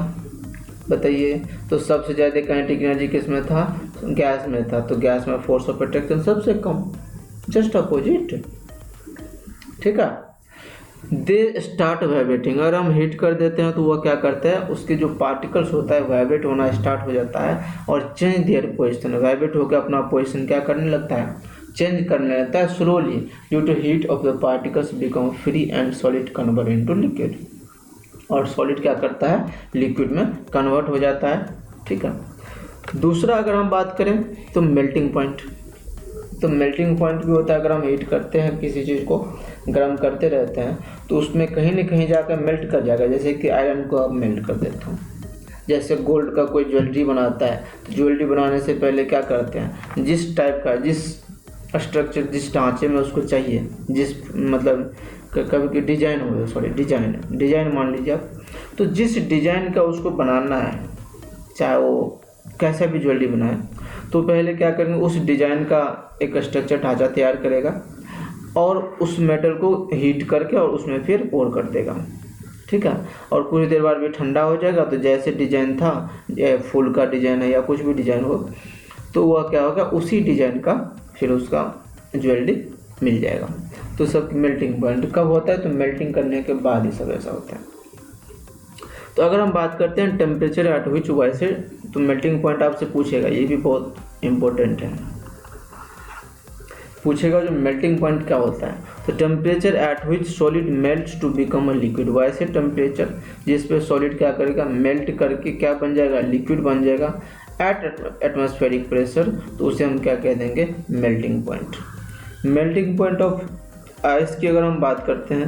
बताइए? तो सबसे ज़्यादा काइनेटिक एनर्जी किस में था? गैस में था। तो गैस में फोर्स ऑफ अट्रैक्शन सबसे कम, जस्ट अपोजिट, ठीक है। They start vibrating. अगर हम हीट कर देते हैं तो वह क्या करता है? उसके जो पार्टिकल्स होता है वाइब्रेट होना स्टार्ट हो जाता है और चेंज देयर पोजिशन। वाइब्रेट होकर अपना पोजिशन क्या करने लगता है? चेंज करने लगता है slowly. Due to heat of the particles become free and solid convert into liquid. और सॉलिड क्या करता है? लिक्विड में कन्वर्ट हो जाता है, ठीक है। दूसरा अगर हम बात करें तो मेल्टिंग पॉइंट। तो मेल्टिंग पॉइंट भी होता है। अगर हम हीट करते हैं, किसी चीज़ को गर्म करते रहते हैं, तो उसमें कहीं न कहीं जाकर मेल्ट कर जाएगा। जैसे कि आयरन को आप मेल्ट कर देते हो। जैसे गोल्ड का कोई ज्वेलरी बनाता है, तो ज्वेलरी बनाने से पहले क्या करते हैं? जिस टाइप का, जिस स्ट्रक्चर, जिस ढांचे में उसको चाहिए, जिस मतलब कभी डिजाइन हो, सॉरी डिजाइन मान लीजिए आप, तो जिस डिजाइन का उसको बनाना है, चाहे वो कैसा भी ज्वेलरी बनाए तो पहले क्या करेंगे, उस डिजाइन का एक स्ट्रक्चर ढांचा तैयार करेगा और उस मेटल को हीट करके और उसमें फिर पोर कर देगा, ठीक है। और कुछ देर बाद भी ठंडा हो जाएगा तो जैसे डिजाइन था, फूल का डिजाइन है या कुछ भी डिजाइन हो, तो वह क्या होगा, उसी डिजाइन का फिर उसका ज्वेलरी मिल जाएगा। तो सब मेल्टिंग पॉइंट कब होता है, तो मेल्टिंग करने के बाद ही सब ऐसा होता है। तो अगर हम बात करते हैं टेम्परेचर एट विच, वैसे तो मेल्टिंग पॉइंट आपसे पूछेगा, ये भी बहुत इम्पोर्टेंट है, पूछेगा जो मेल्टिंग पॉइंट क्या होता है। तो temperature at which solid melts to become a liquid, वैसे टेम्परेचर जिस पे सॉलिड क्या करेगा, मेल्ट करके क्या बन जाएगा, लिक्विड बन जाएगा एट एटमॉस्फेरिक प्रेशर, तो उसे हम क्या कह देंगे, melting point. Melting point of ice की अगर हम बात करते हैं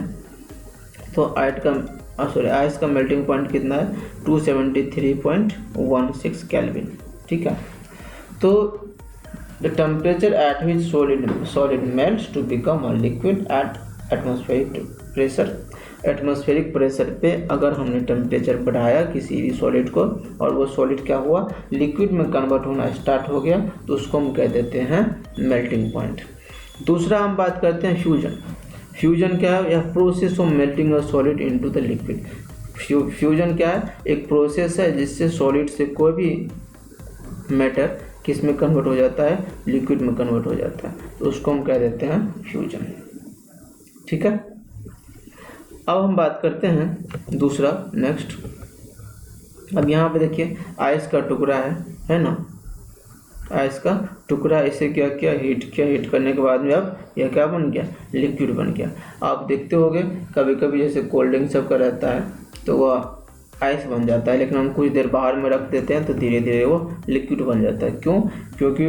तो आइस का मेल्टिंग पॉइंट कितना है, 273.16 केल्विन, ठीक है। तो the temperature at which solid melts to become a liquid at atmospheric pressure, atmospheric pressure पे अगर हमने टेम्परेचर बढ़ाया किसी भी सॉलिड को और वो सॉलिड क्या हुआ, लिक्विड में कन्वर्ट होना स्टार्ट हो गया, तो उसको हम कह देते हैं मेल्टिंग पॉइंट। दूसरा हम बात करते हैं फ्यूजन। फ्यूजन क्या है, यह process of melting a solid into the liquid. Fusion क्या है, एक प्रोसेस है जिससे सॉलिड से कोई भी मैटर किस में कन्वर्ट हो जाता है, लिक्विड में कन्वर्ट हो जाता है, तो उसको हम कह देते हैं फ्यूजन, ठीक है। अब हम बात करते हैं दूसरा नेक्स्ट। अब यहाँ पे देखिए आइस का टुकड़ा है ना, आइस का टुकड़ा, इसे क्या किया, हीट किया, हीट करने के बाद में अब यह क्या बन गया, लिक्विड बन गया। आप देखते होंगे कभी कभी जैसे कोल्ड ड्रिंक सब का रहता है तो वह आइस बन जाता है, लेकिन हम कुछ देर बाहर में रख देते हैं तो धीरे धीरे वो लिक्विड बन जाता है। क्यों, क्योंकि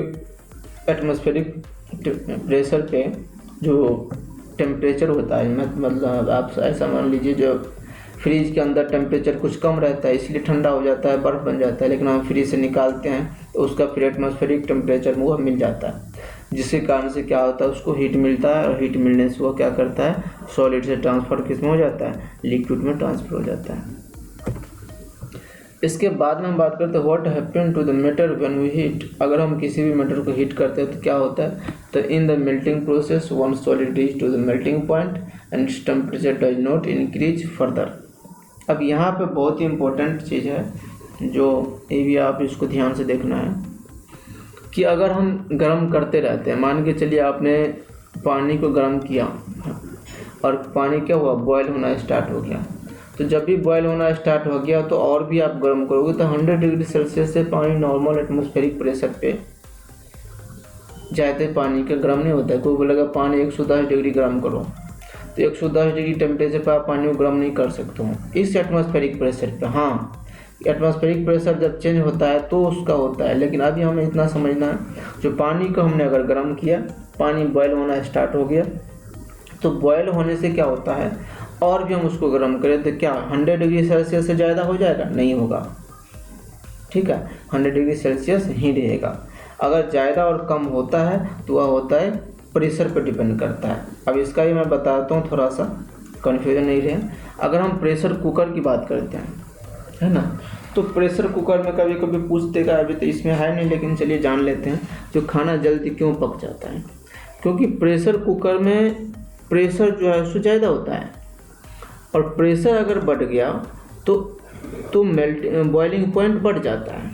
एटमॉस्फेरिक प्रेशर पे जो टेम्परेचर होता है, मतलब आप ऐसा मान लीजिए जो फ्रिज के अंदर टेम्परेचर कुछ कम रहता है इसलिए ठंडा हो जाता है, बर्फ़ बन जाता है, लेकिन हम फ्रिज से निकालते हैं तो उसका फिर एटमॉस्फेरिक टेम्परेचर में वो मिल जाता है, जिसके कारण से क्या होता है, उसको हीट मिलता है और हीट मिलने से वो क्या करता है, सॉलिड से ट्रांसफ़र किस में हो जाता है, लिक्विड में ट्रांसफ़र हो जाता है। इसके बाद में हम बात करते हैं what happen to the matter when we heat. अगर हम किसी भी मैटर को हीट करते हैं तो क्या होता है, तो in the melting process one solid reach to the melting point and its temperature does not increase further. अब यहाँ पे बहुत ही इम्पोर्टेंट चीज़ है जो ये भी आप इसको ध्यान से देखना है कि अगर हम गर्म करते रहते हैं, मान के चलिए आपने पानी को गर्म किया और पानी क्या हुआ, बॉयल होना स्टार्ट हो गया, तो जब भी बॉयल होना स्टार्ट हो गया तो और भी आप गर्म करोगे तो 100 डिग्री सेल्सियस से पानी नॉर्मल एटमॉस्फेरिक प्रेशर पे जाते पानी का गर्म नहीं होता है। कोई बोलेगा पानी 110 डिग्री गर्म करो, तो 110 डिग्री टेम्परेचर पर आप पानी को गर्म नहीं कर सकते हो इस एटमॉस्फेरिक प्रेशर पे। हाँ, एटमॉस्फेरिक प्रेशर जब चेंज होता है तो उसका होता है, लेकिन अभी हमें इतना समझना है, जो पानी को हमने अगर गर्म किया, पानी बॉयल होना स्टार्ट हो गया, तो बॉयल होने से क्या होता है, और भी हम उसको गर्म करें तो क्या 100 डिग्री सेल्सियस से ज़्यादा हो जाएगा, नहीं होगा, ठीक है, 100 डिग्री सेल्सियस ही रहेगा। अगर ज़्यादा और कम होता है तो वह होता है प्रेशर पर डिपेंड करता है। अब इसका ही मैं बताता हूँ, थोड़ा सा कन्फ्यूजन नहीं रहे। अगर हम प्रेशर कुकर की बात करते हैं, है ना, तो प्रेशर कुकर में कभी कभी पूछते का, अभी तो इसमें है नहीं लेकिन चलिए जान लेते हैं, जो खाना जल्दी क्यों पक जाता है, क्योंकि प्रेशर कुकर में प्रेशर जो है उससे ज़्यादा होता है, और प्रेशर अगर बढ़ गया तो बॉइलिंग पॉइंट बढ़ जाता है।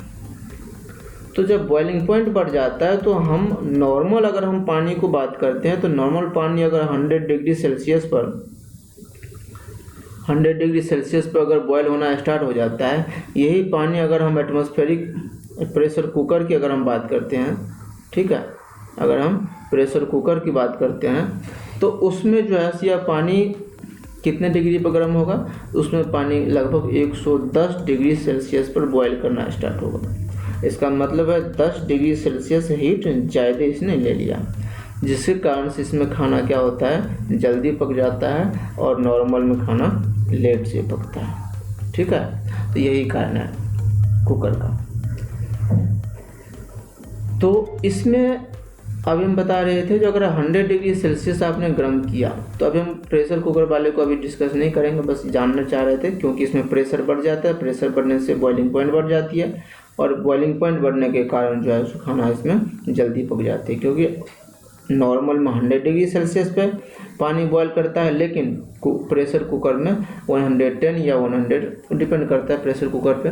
तो जब बॉइलिंग पॉइंट बढ़ जाता है तो हम नॉर्मल, अगर हम पानी को बात करते हैं तो नॉर्मल पानी अगर 100 डिग्री सेल्सियस पर अगर बॉयल होना स्टार्ट हो जाता है, यही पानी अगर हम एटमॉस्फेरिक प्रेशर कुकर की अगर हम बात करते हैं, ठीक है, अगर हम प्रेशर कुकर की बात करते हैं तो उसमें जो है यह पानी कितने डिग्री पर गर्म होगा, उसमें पानी लगभग 110 डिग्री सेल्सियस पर बॉयल करना स्टार्ट होगा। इसका मतलब है 10 डिग्री सेल्सियस हीट ज़्यादा इसने ले लिया, जिसके कारण से इसमें खाना क्या होता है, जल्दी पक जाता है, और नॉर्मल में खाना लेट से पकता है, ठीक है। तो यही कारण है कुकर का। तो इसमें अभी हम बता रहे थे जो अगर 100 डिग्री सेल्सियस आपने गर्म किया, तो अभी हम प्रेशर कुकर वाले को अभी डिस्कस नहीं करेंगे, बस जानना चाह रहे थे, क्योंकि इसमें प्रेशर बढ़ जाता है, प्रेशर बढ़ने से बॉइलिंग पॉइंट बढ़ जाती है, और बॉइलिंग पॉइंट बढ़ने के कारण जो है उसको खाना इसमें जल्दी पक जाती है, क्योंकि नॉर्मल में 100 डिग्री सेल्सियस पे पानी बॉयल करता है, लेकिन प्रेशर कुकर में 110 या 100 डिपेंड करता है प्रेशर कुकर पे,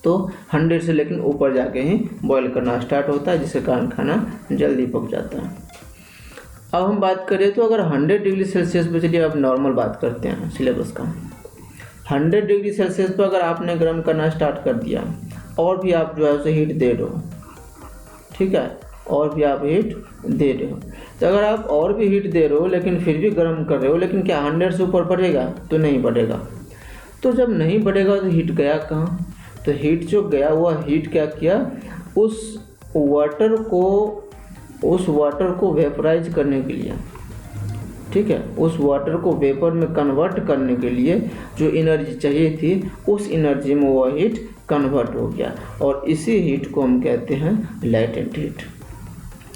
तो 100 से लेकिन ऊपर जाके ही बॉयल करना स्टार्ट होता है, जिसके कारण खाना जल्दी पक जाता है। अब हम बात करें तो अगर 100 डिग्री सेल्सियस पे, चलिए अब नॉर्मल बात करते हैं सिलेबस का। 100 डिग्री सेल्सियस पर अगर आपने गर्म करना स्टार्ट कर दिया और भी आप जो है उसे हीट दे दो, ठीक है, और भी आप हीट दे रहे हो, तो अगर आप और भी हीट दे रहे हो लेकिन फिर भी गर्म कर रहे हो, लेकिन क्या 100 से ऊपर बढ़ेगा? तो नहीं बढ़ेगा। तो जब नहीं बढ़ेगा तो हीट गया कहाँ? तो हीट जो गया वह हीट क्या किया, उस वाटर को वेपराइज करने के लिए, ठीक है, उस वाटर को वेपर में कन्वर्ट करने के लिए जो एनर्जी चाहिए थी, उस एनर्जी में वह हीट कन्वर्ट हो गया, और इसी हीट को हम कहते हैं लैटेंट हीट।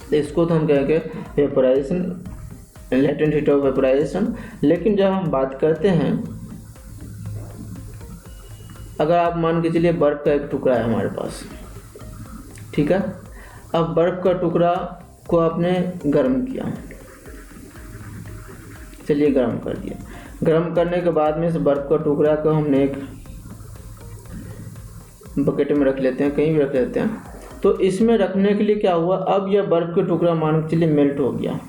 तो इसको तो हम कहेंगे vaporisation, latent heat of vaporisation. लेकिन जब हम बात करते हैं, अगर आप मान के चलिए बर्फ़ का एक टुकड़ा है हमारे पास, ठीक है, अब बर्फ़ का टुकड़ा को आपने गर्म किया, चलिए गर्म कर दिया। गर्म करने के बाद में इस बर्फ़ का टुकड़ा को हमने एक बकेट में रख लेते हैं, कहीं भी रख लेते हैं। तो इसमें रखने के लिए क्या हुआ, अब यह बर्फ़ का टुकड़ा मान के चलिए मेल्ट हो गया,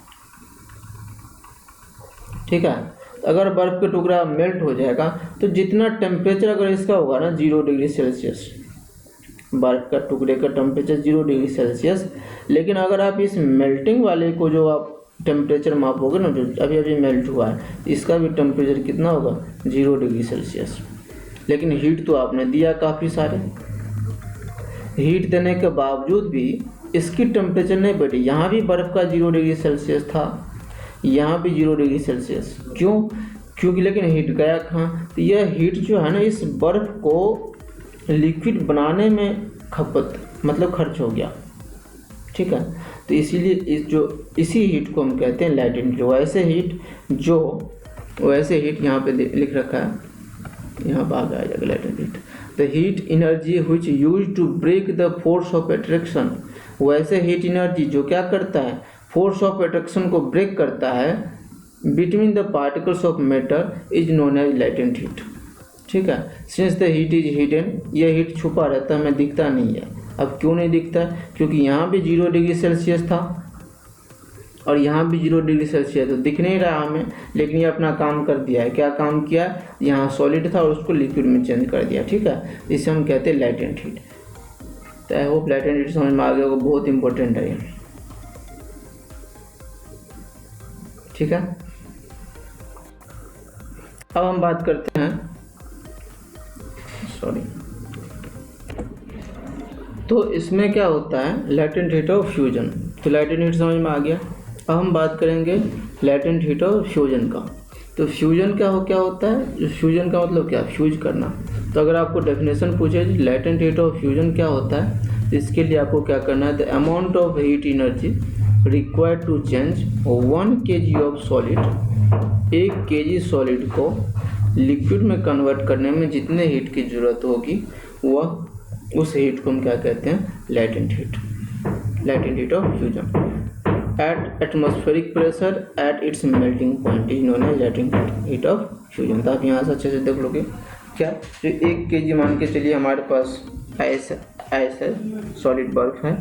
ठीक है। अगर बर्फ़ का टुकड़ा मेल्ट हो जाएगा तो जितना टेम्परेचर अगर इसका होगा ना 0 डिग्री सेल्सियस, बर्फ़ का टुकड़े का टेम्परेचर 0 डिग्री सेल्सियस, लेकिन अगर आप इस मेल्टिंग वाले को जो आप टेम्परेचर मापोगे ना, जो अभी अभी मेल्ट हुआ है, इसका भी टेम्परेचर कितना होगा? 0 डिग्री सेल्सियस। लेकिन हीट तो आपने दिया काफ़ी सारे, हीट देने के बावजूद भी इसकी टेम्परेचर नहीं बढ़ी। यहाँ भी बर्फ़ का 0 डिग्री सेल्सियस था, यहाँ भी 0 डिग्री सेल्सियस। क्यों? क्योंकि लेकिन हीट गया कहाँ? तो यह हीट जो है ना, इस बर्फ़ को लिक्विड बनाने में मतलब खर्च हो गया, ठीक है। तो इसीलिए इसी हीट को हम कहते हैं लैटेंट हीट। वैसे हीट यहाँ पे लिख रखा है, यहाँ पर आ जाएगा latent heat. The heat energy which use to break the force of attraction, वैसे हीट एनर्जी जो क्या करता है, फोर्स ऑफ अट्रैक्शन को ब्रेक करता है between the particles of matter, is known as latent heat, ठीक है। Since the heat is hidden, यह हीट छुपा रहता है, हमें दिखता नहीं है। अब क्यों नहीं दिखता है? क्योंकि यहाँ भी 0 डिग्री सेल्सियस था और यहाँ भी 0 डिग्री सेल्सियस, तो दिख नहीं रहा हमें, लेकिन ये अपना काम कर दिया है। क्या काम किया? यहाँ सॉलिड था और उसको लिक्विड में चेंज कर दिया, ठीक है। इसे हम कहते हैं लैटेंट हीट। तो आई होप लैटेंट हीट समझ में आ गया होगा, बहुत इंपॉर्टेंट है ये, ठीक है। अब हम बात करते हैं, तो इसमें क्या होता है, लैटेंट हीट ऑफ फ्यूजन। तो लैटेंट हीट समझ में आ गया। अब हम बात करेंगे लैटेंट हीट ऑफ फ्यूजन का। तो फ्यूजन क्या होता है? फ्यूजन का मतलब क्या? फ्यूज करना। तो अगर आपको डेफिनेशन पूछे लैटेंट हीट ऑफ फ्यूजन क्या होता है, तो इसके लिए आपको क्या करना है, the amount of heat energy required to change 1 kg of solid, 1 kg solid को लिक्विड में कन्वर्ट करने में जितने हीट की ज़रूरत होगी, वह उस हीट को हम क्या कहते हैं? Latent heat. Latent heat of fusion at atmospheric pressure at its melting point is known as latent heat of fusion. तो आप यहाँ से अच्छे से देख लोगे क्या, जो 1 kg मान के चलिए हमारे पास आइस है, सॉलिड बर्फ है,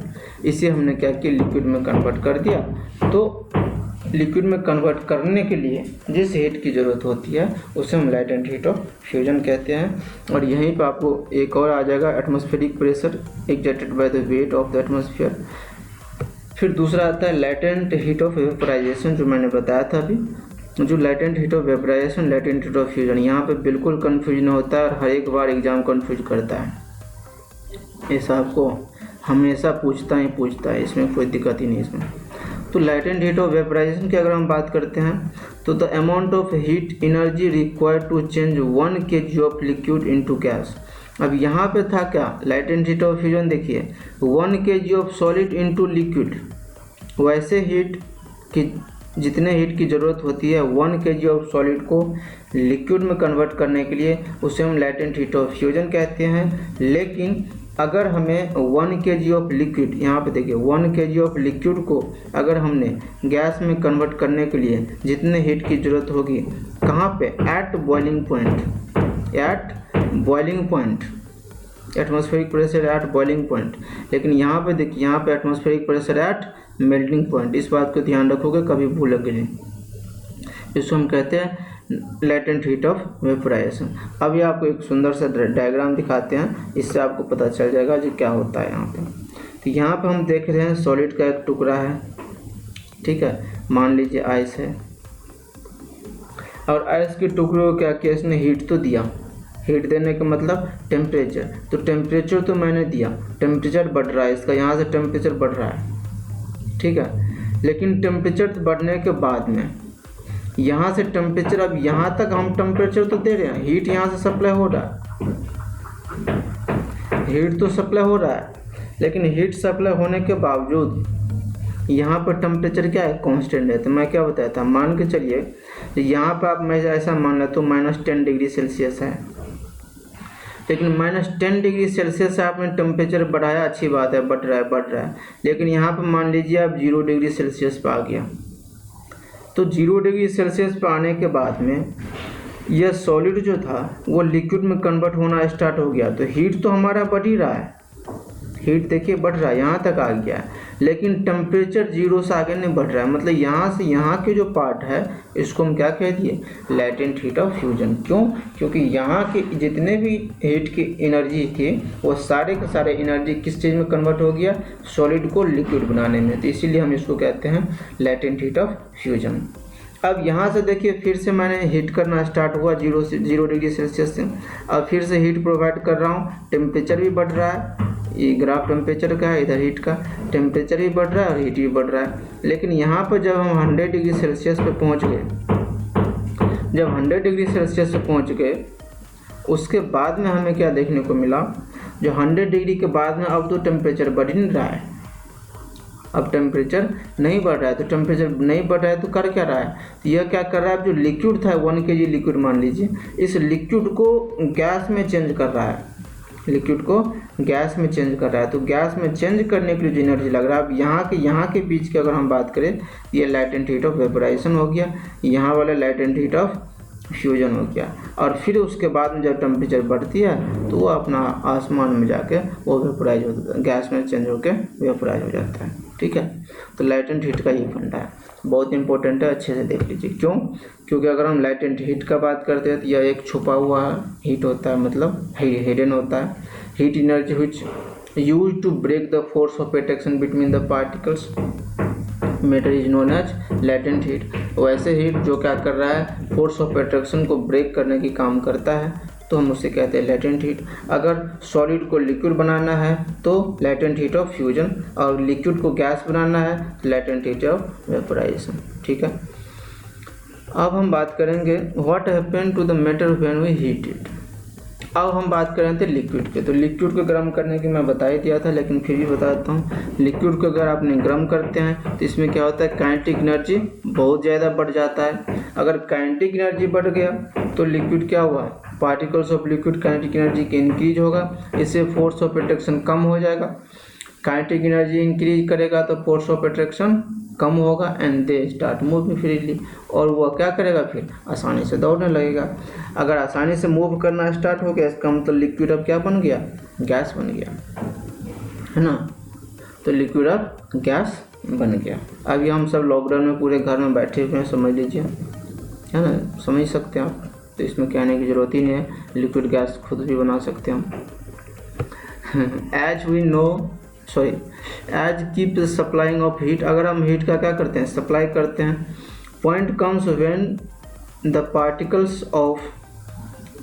इसे हमने क्या किया, लिक्विड में कन्वर्ट कर दिया। तो लिक्विड में कन्वर्ट करने के लिए जिस हीट की ज़रूरत होती है उसे हम लैटेंट हीट ऑफ फ्यूजन कहते हैं। और यहीं पर आपको एक और आ जाएगा, atmospheric pressure exerted by the weight of the atmosphere. फिर दूसरा आता है लैटेंट हीट ऑफ वेपराइजेशन, जो मैंने बताया था अभी। जो latent heat of vaporisation, latent heat of fusion, यहाँ पे बिल्कुल कन्फ्यूजन होता है और हर एक बार एग्जाम कन्फ्यूज करता है। ऐसा आपको हमेशा पूछता है, इसमें कोई दिक्कत ही नहीं इसमें। तो लैटेंट हीट ऑफ वेपराइजेशन की अगर हम बात करते हैं, तो the amount of heat energy required to change 1 kg of liquid into gas. अब यहाँ पे था क्या, लैटेंट हीट ऑफ फ्यूजन, देखिए 1 kg of solid into liquid. वैसे हीट की जितने हीट की ज़रूरत होती है 1 kg ऑफ सॉलिड को लिक्विड में कन्वर्ट करने के लिए, उसे हम लैटेंट हीट ऑफ फ्यूजन कहते हैं। लेकिन अगर हमें 1 kg ऑफ लिक्विड, यहाँ पे देखिए 1 kg ऑफ लिक्विड को अगर हमने गैस में कन्वर्ट करने के लिए जितने हीट की ज़रूरत होगी, कहाँ पे, at boiling point, at boiling point, atmospheric pressure at boiling point. लेकिन यहाँ पे देखिए, यहाँ पे atmospheric pressure at melting point. इस बात को ध्यान रखोगे, कभी भूलोगे नहीं। इसको हम कहते हैं लेटेंट हीट ऑफ वेपोराइजेशन। अभी आपको एक सुंदर सा डायग्राम दिखाते हैं, इससे आपको पता चल जाएगा जी क्या होता है यहाँ पे। तो यहाँ पे हम देख रहे हैं सॉलिड का एक टुकड़ा है, ठीक है, मान लीजिए आइस है, और आइस के टुकड़े को क्या किया, इसने हीट तो दिया। हीट देने का मतलब टेम्परेचर, तो टेम्परेचर तो मैंने दिया, टेम्परेचर बढ़ रहा है इसका, यहाँ से टेम्परेचर बढ़ रहा है, ठीक है। लेकिन टेम्परेचर बढ़ने के बाद में यहाँ से टेम्परेचर, अब यहाँ तक हम टेम्परेचर तो दे रहे हैं, हीट यहाँ से सप्लाई हो रहा है, हीट तो सप्लाई हो रहा है, लेकिन हीट सप्लाई होने के बावजूद यहाँ पर टेम्परेचर क्या है, कांस्टेंट है। तो मैं क्या बताया था, मान के चलिए यहाँ पर आप, मैं ऐसा मान लेता हूँ -10 डिग्री सेल्सियस है, लेकिन -10 डिग्री सेल्सियस से आपने टेम्परेचर बढ़ाया, अच्छी बात है, बढ़ रहा है। लेकिन यहाँ पर मान लीजिए आप 0 डिग्री सेल्सियस पर आ गया, तो 0 डिग्री सेल्सियस पर आने के बाद में यह सॉलिड जो था वो लिक्विड में कन्वर्ट होना स्टार्ट हो गया। तो हीट तो हमारा बढ़ ही रहा है, हीट देखिए बढ़ रहा है, यहाँ तक आ गया है, लेकिन टेम्परेचर 0 से आगे नहीं बढ़ रहा है। मतलब यहाँ से यहाँ के जो पार्ट है, इसको हम क्या कह दिए, लैटेंट हीट ऑफ फ्यूजन। क्यों? क्योंकि यहाँ के जितने भी हीट की एनर्जी थी, वो सारे के सारे एनर्जी किस चीज़ में कन्वर्ट हो गया, सॉलिड को लिक्विड बनाने में। तो इसीलिए हम इसको कहते हैं लैटेंट हीट ऑफ फ्यूजन। अब यहाँ से देखिए, फिर से मैंने हीट करना स्टार्ट हुआ 0 डिग्री सेल्सियस से, अब फिर से हीट प्रोवाइड कर रहा हूँ, टेम्परेचर भी बढ़ रहा है, ये ग्राफ टेम्परेचर का है, इधर हीट का, टेम्परेचर भी बढ़ रहा है और हीट भी बढ़ रहा है। लेकिन यहाँ पर जब हम 100 डिग्री सेल्सियस पे पहुँच गए, जब 100 डिग्री सेल्सियस पे पहुँच गए, उसके बाद में हमें क्या देखने को मिला, जो 100 डिग्री के बाद में अब तो टेम्परेचर बढ़ ही नहीं रहा है, अब टेम्परेचर नहीं बढ़ रहा है। तो टेम्परेचर नहीं बढ़ रहा है तो कर क्या रहा है, तो यह क्या कर रहा है, जो लिक्विड था 1 kg लिक्विड मान लीजिए, इस लिक्विड को गैस में चेंज कर रहा है, लिक्विड को गैस में चेंज कर रहा है। तो गैस में चेंज करने के लिए जो एनर्जी लग रहा है, अब यहाँ के बीच की अगर हम बात करें, ये लैटेंट हीट ऑफ वेपोराइजेशन हो गया, यहाँ वाला लैटेंट हीट ऑफ फ्यूजन हो गया। और फिर उसके बाद में जब टेम्परेचर बढ़ती है तो वो अपना आसमान में जाके वो वेपोराइज होता है, गैस में चेंज होकर वेपोराइज हो जाता है, ठीक है। तो लैटेंट हीट का ये फंडा है, बहुत इंपॉर्टेंट है, अच्छे से देख लीजिए। क्यों? क्योंकि अगर हम लैटेंट हीट का बात करते हैं तो यह एक छुपा हुआ हीट होता है, मतलब हिडन होता है, heat energy which use to break the force of attraction between the particles matter is known as latent heat. वैसे हीट जो क्या कर रहा है, फोर्स ऑफ अट्रैक्शन को ब्रेक करने की काम करता है, तो हम उसे कहते हैं लैटेंट हीट। अगर सॉलिड को लिक्विड बनाना है तो लैटेंट हीट ऑफ फ्यूजन, और लिक्विड को गैस बनाना है तो लैटेंट हीट ऑफ वेपोराइजेशन, ठीक है। अब हम बात करेंगे what happen to the matter when we heat it. अब हम बात कर रहे थे लिक्विड के, तो लिक्विड को गर्म करने की मैं बता ही दिया था, लेकिन फिर भी बता देता हूँ। लिक्विड को अगर आपने गर्म करते हैं तो इसमें क्या होता है, काइनेटिक एनर्जी बहुत ज़्यादा बढ़ जाता है। अगर काइनेटिक एनर्जी बढ़ गया तो लिक्विड क्या हुआ, particles of liquid kinetic energy के इंक्रीज होगा, इससे फोर्स ऑफ अट्रैक्शन कम हो जाएगा। काइनेटिक एनर्जी इंक्रीज करेगा तो फोर्स ऑफ अट्रैक्शन कम होगा, and they start moving freely, और वह क्या करेगा, फिर आसानी से दौड़ने लगेगा। अगर आसानी से मूव करना स्टार्ट हो गया, इसका मतलब लिक्विड अब क्या बन गया, गैस बन गया, है ना। तो लिक्विड अब गैस बन गया। अभी हम सब लॉकडाउन में पूरे घर में बैठे हुए हैं, समझ लीजिए, है ना, समझ सकते हैं आप, तो इसमें कहने की ज़रूरत ही नहीं है, लिक्विड गैस खुद भी बना सकते हैं हम। As we know as keep supplying of heat, अगर हम हीट का क्या करते हैं, सप्लाई करते हैं। Point comes when the particles of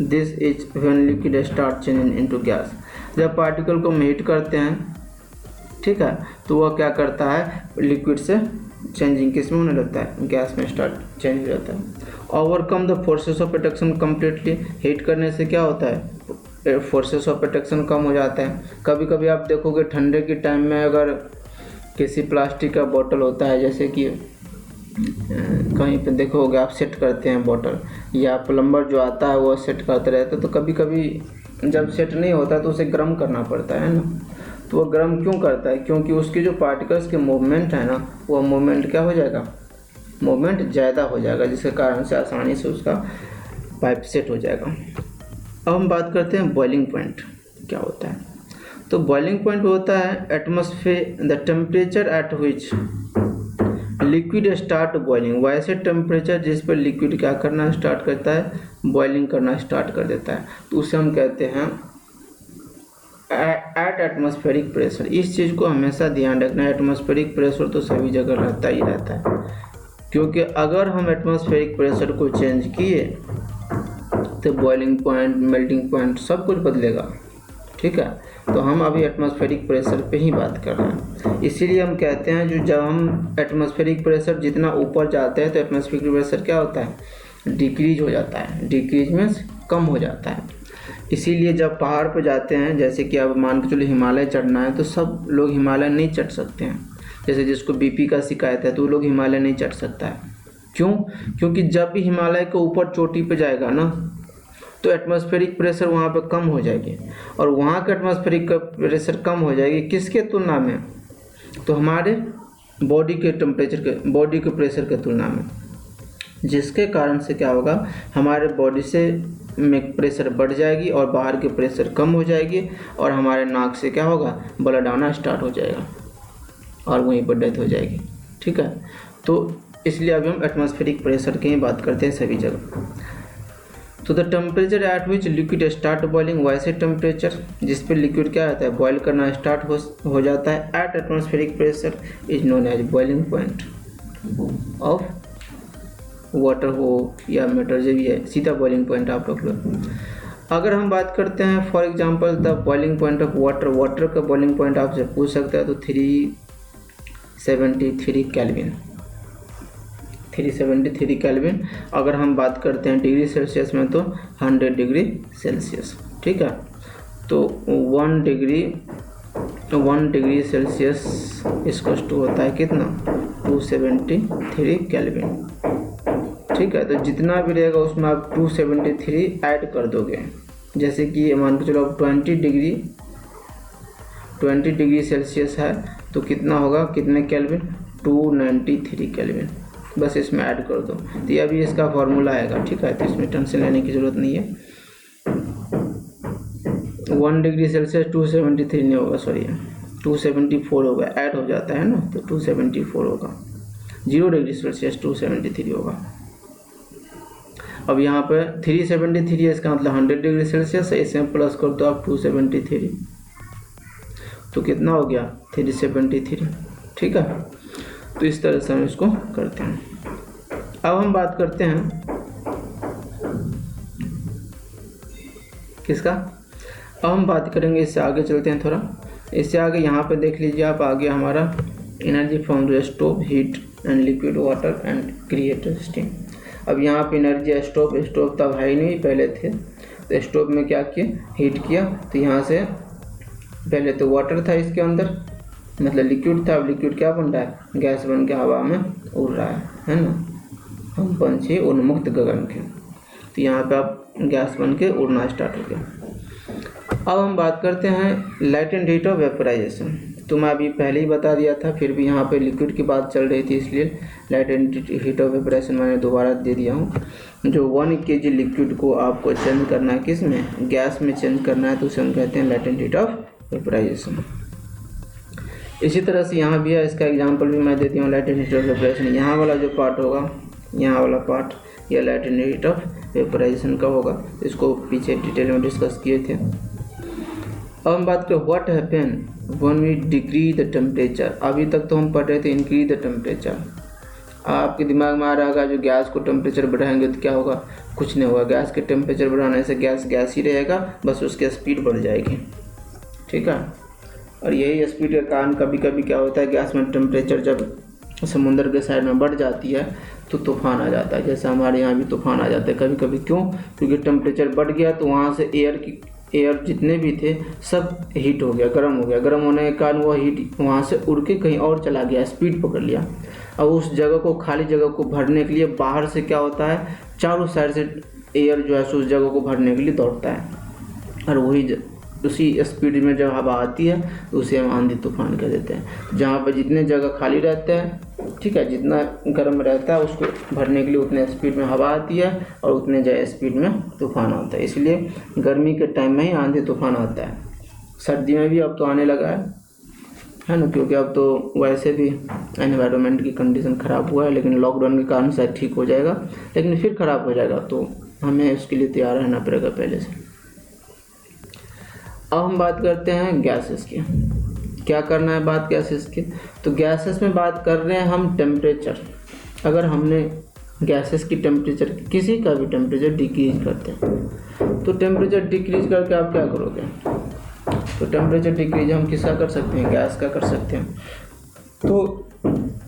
this is when liquid start changing into gas. जब पार्टिकल को हम हीट करते हैं, ठीक है, तो वह क्या करता है, लिक्विड से चेंजिंग किस में होने लगता है, गैस में स्टार्ट चेंज हो जाता है। Overcome the forces of attraction completely, heat करने से क्या होता है, फोर्सेस ऑफ अट्रैक्शन कम हो जाता है। कभी कभी आप देखोगे ठंडे के टाइम में, अगर किसी प्लास्टिक का बोतल होता है, जैसे कि कहीं पे देखोगे आप सेट करते हैं बोतल, या प्लम्बर जो आता है वो सेट करते रहते, तो कभी कभी जब सेट नहीं होता तो उसे गर्म करना पड़ता है ना। तो वो गर्म क्यों करता है? क्योंकि उसके जो पार्टिकल्स के मूवमेंट है ना, वो मूवमेंट क्या हो जाएगा, मूवमेंट ज़्यादा हो जाएगा, जिसके कारण से आसानी से उसका पाइप सेट हो जाएगा। अब हम बात करते हैं बॉइलिंग पॉइंट क्या होता है। तो बॉइलिंग पॉइंट होता है atmosphere the temperature at which liquid start boiling, वैसे टेम्परेचर जिस पर लिक्विड क्या करना स्टार्ट करता है, बॉइलिंग करना स्टार्ट कर देता है, तो उसे हम कहते हैं एट एटमॉस्फेरिक प्रेशर। इस चीज़ को हमेशा ध्यान रखना, एटमॉस्फेरिक प्रेशर तो सभी जगह रहता ही रहता है, क्योंकि अगर हम एटमॉस्फेरिक प्रेशर को चेंज किए तो बॉइलिंग पॉइंट, मेल्टिंग पॉइंट सब कुछ बदलेगा, ठीक है। तो हम अभी एटमॉस्फेरिक प्रेशर पे ही बात कर रहे हैं, इसीलिए हम कहते हैं जो जब हम एटमॉस्फेरिक प्रेशर जितना ऊपर जाते हैं तो एटमॉस्फेरिक प्रेशर क्या होता है, डिक्रीज हो जाता है। डिक्रीज मीन्स कम हो जाता है। इसीलिए जब पहाड़ पर जाते हैं, जैसे कि अब मान के चलो हिमालय चढ़ना है, तो सब लोग हिमालय नहीं चढ़ सकते हैं। जैसे जिसको बीपी का शिकायत है तो वो लोग हिमालय नहीं चढ़ सकता है। क्यों? क्योंकि जब भी हिमालय के ऊपर चोटी पे जाएगा ना, तो एटमॉस्फेरिक प्रेशर वहाँ पे कम हो जाएगी, और वहाँ का एटमॉस्फेरिक प्रेशर कम हो जाएगी किसके तुलना में, तो हमारे बॉडी के टेम्परेचर के, बॉडी के प्रेशर के तुलना में, जिसके कारण से क्या होगा, हमारे बॉडी से में प्रेशर बढ़ जाएगी और बाहर के प्रेशर कम हो जाएगी, और हमारे नाक से क्या होगा, ब्लड आना स्टार्ट हो जाएगा और वहीं पर डेथ हो जाएगी, ठीक है। तो इसलिए अभी हम एटमॉस्फेरिक प्रेशर की ही बात करते हैं सभी जगह। तो the temperature at which liquid start boiling, वैसे टेम्परेचर जिस पे लिक्विड क्या होता है, बॉयल करना स्टार्ट हो जाता है at atmospheric pressure is known as boiling point of water हो या मेटर, जो भी है, सीधा बॉइलिंग पॉइंट आप रख लो। अगर हम बात करते हैं for example the boiling point of water, water का बॉइलिंग पॉइंट आपसे पूछ सकता है, तो 373 केल्विन, 373 केल्विन। अगर हम बात करते हैं डिग्री सेल्सियस में तो 100 डिग्री सेल्सियस, ठीक है। तो 1 डिग्री सेल्सियस इसको टू होता है कितना, 273 केल्विन, ठीक है। तो जितना भी रहेगा उसमें आप 273 ऐड कर दोगे। जैसे कि मान के चलो अब 20 डिग्री सेल्सियस है तो कितना होगा, कितने केल्विन, 293 केल्विन, बस इसमें ऐड कर दो। तो ये अभी इसका फॉर्मूला आएगा, ठीक है, तो इसमें टेंशन लेने की ज़रूरत नहीं है। 1 डिग्री सेल्सियस 273 नहीं होगा, सॉरी 274 होगा, ऐड हो जाता है ना, तो 274 होगा। 0 डिग्री सेल्सियस 273 होगा। अब यहाँ पे 373 है, इसका मतलब 100 डिग्री सेल्सियस है, इसमें प्लस कर दो आप 273, तो कितना हो गया, 373, ठीक है। तो इस तरह से हम इसको करते हैं। अब हम बात करते हैं किसका, अब हम बात करेंगे, इससे आगे चलते हैं थोड़ा, इससे आगे यहाँ पे देख लीजिए आप, आगे हमारा energy from the stove, heat and liquid water and create steam. अब यहाँ पे एनर्जी, स्टोव तब है ही नहीं, पहले थे, तो स्टोव में क्या किया, हीट किया, तो यहाँ से पहले तो वाटर था इसके अंदर, मतलब लिक्विड था, अब लिक्विड क्या बन रहा है, गैस बन के हवा में उड़ रहा है ना, हम पंछी उन्मुक्त गगन के, तो यहाँ पे आप गैस बन के उड़ना स्टार्ट हो गया। अब हम बात करते हैं लैटेंट हीट ऑफ वेपराइजेशन। तो मैं अभी पहले ही बता दिया था, फिर भी यहाँ पे लिक्विड की बात चल रही थी, इसलिए लैटेंट हीट ऑफ वेपराइजेशन मैंने दोबारा दे दिया हूँ। जो 1 kg लिक्विड को आपको चेंज करना है, किस में, गैस में चेंज करना है, तो उसे हम कहते हैं लैटेंट हीट ऑफ वेपराइजेशन। इसी तरह से यहाँ भी है, इसका एग्जांपल भी मैं देती हूँ, लैटेंट हीट ऑफ वेपराइजेशन। यहाँ वाला जो पार्ट होगा, यहाँ वाला पार्ट, यह लैटेंट हीट ऑफ वेपराइजेशन का होगा, इसको पीछे डिटेल में डिस्कस किए थे। अब हम बात करें what happen when we decrease the temperature. अभी तक तो हम पढ़ रहे थे इंक्रीज द टेम्परेचर। आपके दिमाग में आ रहा होगा जो गैस को टेम्परेचर बढ़ाएंगे तो क्या होगा, कुछ नहीं होगा, गैस के टेम्परेचर बढ़ाने से गैस ही रहेगा, बस उसकी स्पीड बढ़ जाएगी, ठीक है। और यही स्पीड के कारण कभी कभी क्या होता है, गैस में टेम्परेचर जब समुद्र के साइड में बढ़ जाती है तो तूफान आ जाता है, जैसे हमारे यहाँ भी तूफान आ जाता है कभी कभी। क्यों? क्योंकि टेम्परेचर बढ़ गया तो वहाँ से एयर जितने भी थे सब हीट हो गया, गर्म हो गया, गर्म होने के कारण वो हीट वहाँ से उड़ के कहीं और चला गया, स्पीड पकड़ लिया। और उस जगह को, खाली जगह को भरने के लिए बाहर से क्या होता है, चारों साइड से एयर जो है उस जगह को भरने के लिए दौड़ता है, और वही उसी स्पीड में जब हवा आती है तो उसे हम आंधी तूफान कह देते हैं। जहाँ पर जितने जगह खाली रहते हैं, ठीक है, जितना गर्म रहता है उसको भरने के लिए उतने स्पीड में हवा आती है और उतने ज़्यादा स्पीड में तूफान आता है। इसलिए गर्मी के टाइम में ही आंधी तूफान आता है। सर्दी में भी अब तो आने लगा है ना, क्योंकि अब तो वैसे भी एनवायरनमेंट की कंडीशन ख़राब हुआ है, लेकिन लॉकडाउन के कारण शायद ठीक हो जाएगा, लेकिन फिर ख़राब हो जाएगा, तो हमें उसके लिए तैयार रहना पड़ेगा पहले से। अब हम बात करते हैं गैसेस की। क्या करना है बात गैसेस की, तो गैसेस में बात कर रहे हैं हम टेम्परेचर। अगर हमने गैसेस की टेम्परेचर, किसी का भी टेम्परेचर डिक्रीज करते हैं, तो टेम्परेचर डिक्रीज करके आप क्या करोगे, तो टेम्परेचर डिक्रीज हम किसका कर सकते हैं, गैस का कर सकते हैं। तो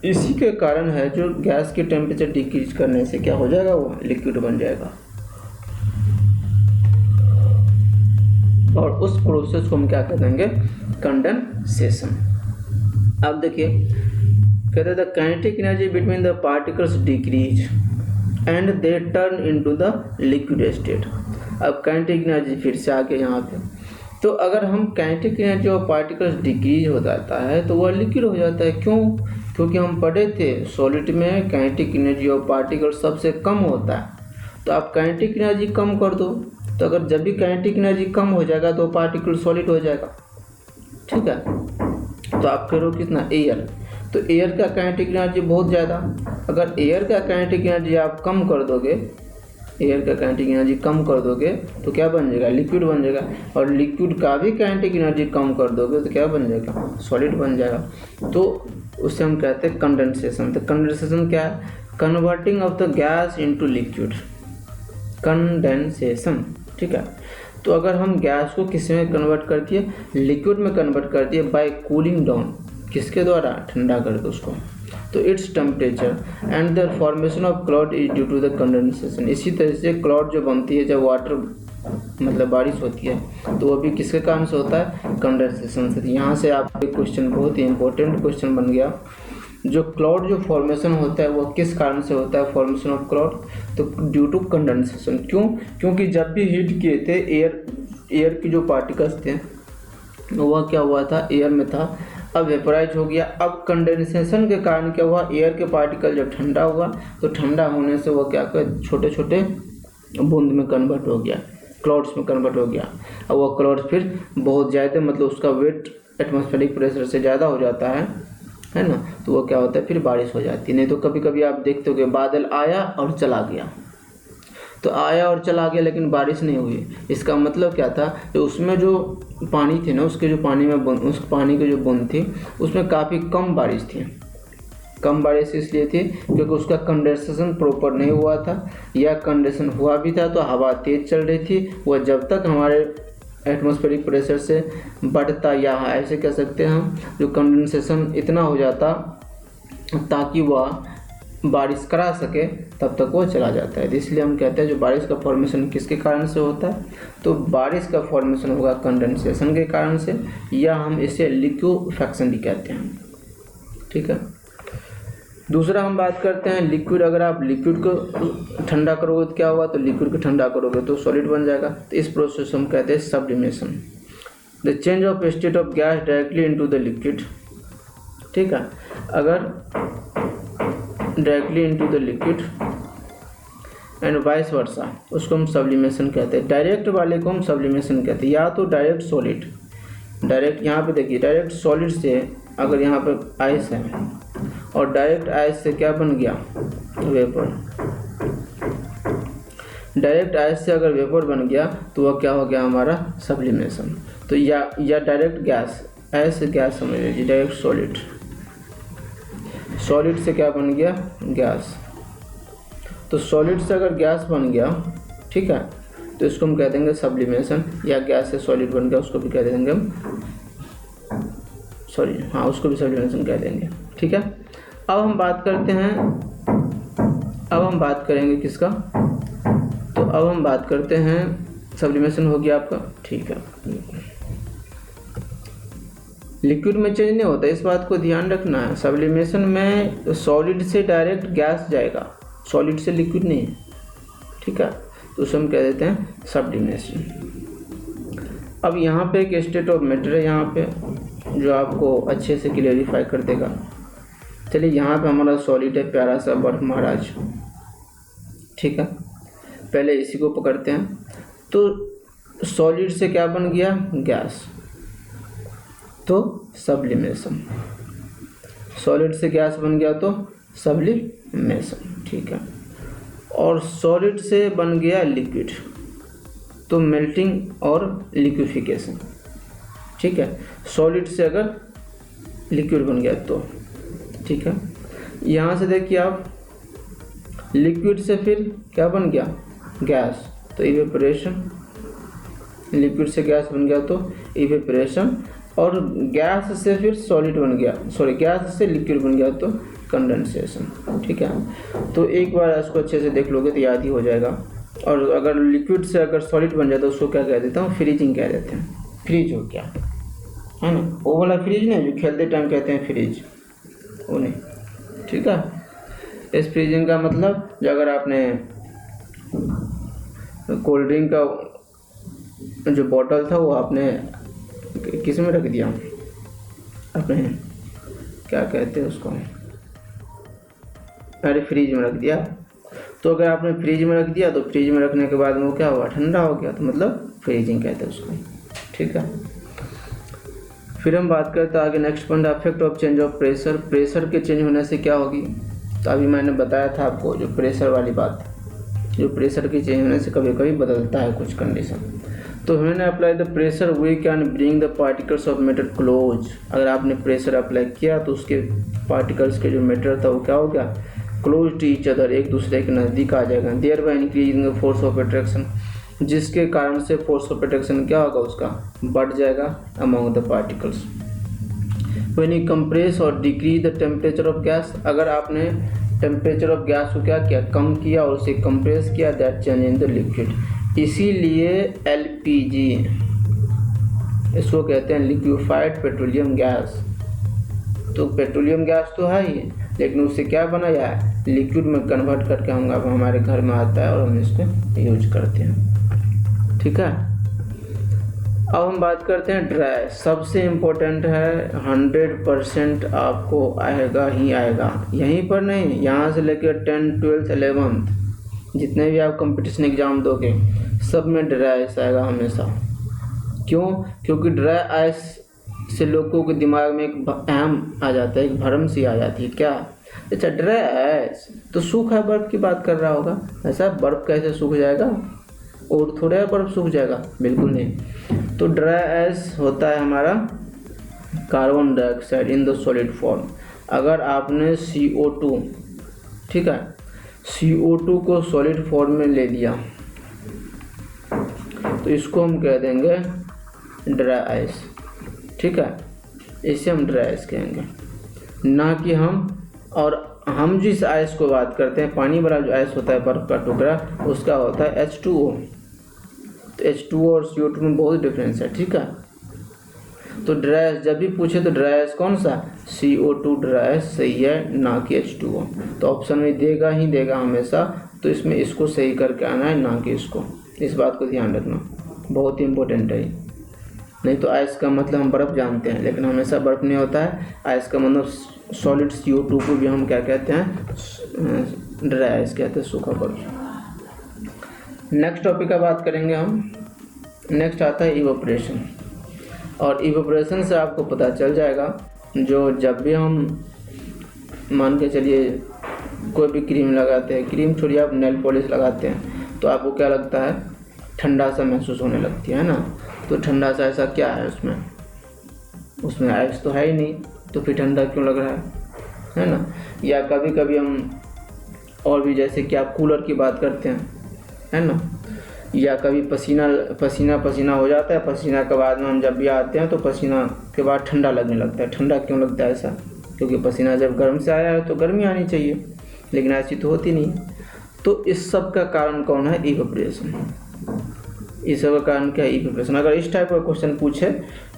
इसी के कारण है जो गैस की टेम्परेचर डिक्रीज करने से क्या हो जाएगा, वो लिक्विड बन जाएगा, और उस प्रोसेस को हम क्या कर देंगे, कंडेंसेशन। अब देखिए, कहते हैं the kinetic energy between the particles decrease and they turn into the liquid state. अब काइनेटिक एनर्जी फिर से आ गया यहाँ पे, तो अगर हम kinetic energy of particles decrease हो जाता है तो वह लिक्विड हो जाता है। क्यों, क्योंकि हम पढ़े थे सॉलिड में काइनेटिक एनर्जी ऑफ पार्टिकल्स सबसे कम होता है, तो आप काइनेटिक एनर्जी कम कर दो, तो अगर जब भी काइनेटिक एनर्जी कम हो जाएगा तो पार्टिकल सॉलिड हो जाएगा, ठीक है। तो आप करो कितना, एयर, तो एयर का काइनेटिक एनर्जी बहुत ज़्यादा, अगर एयर का काइनेटिक एनर्जी आप कम कर दोगे, एयर का काइनेटिक एनर्जी कम कर दोगे तो क्या बन जाएगा, लिक्विड बन जाएगा, और लिक्विड का भी काइनेटिक एनर्जी कम कर दोगे तो क्या बन जाएगा, सॉलिड बन जाएगा। तो उसे हम कहते हैं कंडेंसेशन। तो कंडेंसेशन क्या है, converting of the gas into liquid, condensation, ठीक है। तो अगर हम गैस को किस में कन्वर्ट कर दिए, लिक्विड में कन्वर्ट कर दिए बाय कूलिंग डाउन, किसके द्वारा, ठंडा करके उसको, तो its temperature and the formation of cloud is due to the condensation. इसी तरह से क्लाउड जो बनती है जब वाटर मतलब बारिश होती है तो वो भी किसके कारण से होता है, कंडेंसेशन से। यहाँ से आपके क्वेश्चन बहुत ही इंपॉर्टेंट क्वेश्चन बन गया, जो क्लाउड जो फॉर्मेशन होता है वो किस कारण से होता है, फॉर्मेशन ऑफ क्लाउड, तो ड्यू टू कंडेंसेशन। क्यों, क्योंकि जब भी हीट किए थे एयर की जो पार्टिकल्स थे वह क्या हुआ था, एयर में था, अब वेपराइज हो गया। अब कंडेंसेशन के कारण क्या हुआ, एयर के पार्टिकल जब ठंडा हुआ तो ठंडा होने से वो क्या कर छोटे छोटे बूंद में कन्वर्ट हो गया, क्लाउड्स में कन्वर्ट हो गया। अब वो क्लाउड फिर बहुत ज़्यादा, मतलब उसका वेट एटमॉस्फेरिक प्रेशर से ज़्यादा हो जाता है ना, तो वो क्या होता है, फिर बारिश हो जाती है। नहीं तो कभी कभी आप देखते हो कि बादल आया और चला गया, तो आया और चला गया लेकिन बारिश नहीं हुई। इसका मतलब क्या था कि उसमें जो पानी थी ना, उसके जो पानी में उस पानी की जो बूंद थी उसमें काफ़ी कम बारिश थी। कम बारिश इसलिए थी क्योंकि उसका कंडेंसेशन प्रॉपर नहीं हुआ था, या कंडेंसेशन हुआ भी था तो हवा तेज़ चल रही थी। वह जब तक हमारे एटमॉस्फेरिक प्रेशर से बढ़ता, या ऐसे कह सकते हैं हम, जो कंडेंसेशन इतना हो जाता ताकि वह बारिश करा सके, तब तक वो चला जाता है। इसलिए हम कहते हैं जो बारिश का फॉर्मेशन किसके कारण से होता है, तो बारिश का फॉर्मेशन होगा कंडेंसेशन के कारण से, या हम इसे लिक्विफैक्शन भी कहते हैं, ठीक है। दूसरा हम बात करते हैं लिक्विड। अगर आप लिक्विड को ठंडा करोगे तो क्या होगा, तो लिक्विड को ठंडा करोगे तो सॉलिड बन जाएगा। तो इस प्रोसेस हम कहते हैं sublimation, the change of state of gas directly into the liquid, ठीक है। अगर directly into the liquid and vice versa, उसको हम सब्लिमेशन कहते हैं। डायरेक्ट वाले को हम सब्लिमेशन कहते हैं, या तो डायरेक्ट सॉलिड, डायरेक्ट यहाँ पे देखिए, डायरेक्ट सॉलिड से अगर यहाँ पे आइस है और डायरेक्ट आइस से क्या बन गया, वेपर। डायरेक्ट आइस से अगर वेपर बन गया तो वह क्या हो गया, हमारा सब्लिमेशन। तो या डायरेक्ट गैस, ऐसे गैस समझ लीजिए, डायरेक्ट सॉलिड, सॉलिड से क्या बन गया, गैस। तो सॉलिड से अगर गैस बन गया, ठीक है, तो इसको हम कह देंगे सब्लिमेशन। या गैस से सॉलिड बन गया उसको भी कह देंगे हम, सॉरी हाँ, उसको भी सब्लिमेशन कह देंगे, ठीक है। अब हम बात करते हैं, अब हम बात करेंगे किसका, तो अब हम बात करते हैं, सब्लिमेशन हो गया आपका, ठीक है। लिक्विड में चेंज नहीं होता, इस बात को ध्यान रखना है। सब्लिमेशन में सॉलिड से डायरेक्ट गैस जाएगा, सॉलिड से लिक्विड नहीं है, ठीक है। तो उसे हम कह देते हैं सब्लिमेशन। अब यहाँ पे एक स्टेट ऑफ मैटर है यहाँ पे जो आपको अच्छे से क्लियरिफाई कर देगा। चलिए यहाँ पे हमारा सॉलिड है, प्यारा सा बर्फ महाराज, ठीक है। पहले इसी को पकड़ते हैं, तो सॉलिड से क्या बन गया, गैस, तो सब्लिमेशन। सॉलिड से गैस बन गया तो सब्लिमेशन, ठीक है। और सॉलिड से बन गया लिक्विड तो मेल्टिंग और लिक्विफिकेशन, ठीक है। सॉलिड से अगर लिक्विड बन गया तो, ठीक है। यहाँ से देखिए आप, लिक्विड से फिर क्या बन गया, गैस, तो इवेपोरेशन। लिक्विड से गैस बन गया तो इवेपोरेशन, और गैस से फिर सॉलिड बन गया, सॉरी गैस से लिक्विड बन गया तो कंडेंसेशन, ठीक है। तो एक बार इसको अच्छे से देख लोगे तो याद ही हो जाएगा। और अगर लिक्विड से अगर सॉलिड बन जाए तो उसको क्या कह देता हूँ, फ्रीजिंग कह देते हैं। फ्रीज हो गया, है ना, वो वाला फ्रीज नहीं जो खेलते टाइम कहते हैं फ्रीज, वो नहीं, ठीक है। इस फ्रीजिंग का मतलब जो अगर आपने कोल्ड ड्रिंक का जो बॉटल था वो आपने किस में रख दिया, अपने क्या कहते हैं उसको, अरे फ्रिज में रख दिया। तो अगर आपने फ्रिज में रख दिया तो फ्रिज में रखने के बाद वो क्या हुआ, ठंडा हो गया, तो मतलब फ्रीजिंग कहते हैं उसको, ठीक है। फिर हम बात करते हैं आगे next point, effect of change of pressure. Pressure के चेंज होने से क्या होगी, तो अभी मैंने बताया था आपको जो प्रेशर वाली बात, जो प्रेशर के चेंज होने से कभी कभी बदलता है कुछ कंडीशन। तो when apply the pressure we can bring the particles of matter close. अगर आपने प्रेशर अप्लाई किया तो उसके पार्टिकल्स के जो मैटर था वो क्या हो गया, क्लोज टू ईच अदर, एक दूसरे के नज़दीक आ जाएगा। Thereby increasing the force of attraction, जिसके कारण से फोर्स ऑफ अट्रैक्शन क्या होगा, उसका बढ़ जाएगा among the particles. When you compress और decrease the temperature of gas, अगर आपने टेम्परेचर ऑफ गैस को क्या किया, कम किया और उसे कंप्रेस किया, that change in the liquid. इसीलिए एलपीजी इसको कहते हैं लिक्विफाइड पेट्रोलियम गैस। तो पेट्रोलियम गैस तो है ही, लेकिन उससे क्या बनाया है, लिक्विड में कन्वर्ट करके हम अब हमारे घर में आता है और हम इसको यूज करते हैं, ठीक है। अब हम बात करते हैं ड्राई, सबसे इम्पोर्टेंट है, 100% आपको आएगा ही आएगा, यहीं पर नहीं, यहाँ से लेकर 10, 12, 11 जितने भी आप कंपटीशन एग्जाम दोगे सब में ड्राई आइस आएगा हमेशा। क्यों, क्योंकि ड्राई आइस से लोगों के दिमाग में एक अहम आ जाता है, एक भ्रम सी आ जाती है, क्या, अच्छा ड्राई आइस तो सूखा बर्फ की बात कर रहा होगा, ऐसा बर्फ कैसे सूख जाएगा, और थोड़ा बर्फ सूख जाएगा, बिल्कुल नहीं। तो ड्राई आइस होता है हमारा carbon dioxide in the solid form. अगर आपने CO2, ठीक है, CO2 को सॉलिड फॉर्म में ले लिया तो इसको हम कह देंगे ड्राई आइस, ठीक है, इसे हम ड्राई आइस कहेंगे, ना कि हम जिस आइस को बात करते हैं, पानी वाला जो आइस होता है बर्फ का टुकड़ा, उसका होता है H2O। तो H2O और CO2 में बहुत डिफरेंस है, ठीक है। तो ड्राई आइस जब भी पूछे तो ड्राई आइस कौन सा, CO2 ड्राई आइस सही है, ना कि H2O। तो ऑप्शन में देगा ही देगा हमेशा, तो इसमें इसको सही करके आना है, ना कि इसको, इस बात को ध्यान रखना, बहुत ही इम्पोर्टेंट है। नहीं तो आइस का मतलब हम बर्फ़ जानते हैं, लेकिन हमेशा बर्फ़ नहीं होता है, आइस का मतलब सॉलिड CO2 को भी हम क्या कहते हैं, ड्राई आइस कहते हैं, सूखा बर्फ। नेक्स्ट टॉपिक का बात करेंगे हम, नेक्स्ट आता है इवेपोरेशन। और इवेपोरेशन से आपको पता चल जाएगा, जो जब भी हम मान के चलिए कोई भी क्रीम लगाते हैं, क्रीम छोड़िए आप नेल पॉलिश लगाते हैं, तो आपको क्या लगता है, ठंडा सा महसूस होने लगती है ना। तो ठंडा सा ऐसा क्या है उसमें आइस तो है ही नहीं, तो फिर ठंडा क्यों लग रहा है ना। या कभी कभी हम और भी, जैसे कि आप कूलर की बात करते हैं, है ना, या कभी पसीना हो जाता है, पसीना के बाद में हम जब भी आते हैं तो पसीना के बाद ठंडा लगने लगता है। ठंडा क्यों लगता है ऐसा, क्योंकि पसीना जब गर्म से आया है तो गर्मी आनी चाहिए, लेकिन ऐसी तो होती नहीं। तो इस सब का कारण कौन है, इवेपोरेशन। इस सब का कारण क्या है? इवेपोरेशन। अगर इस टाइप का क्वेश्चन पूछे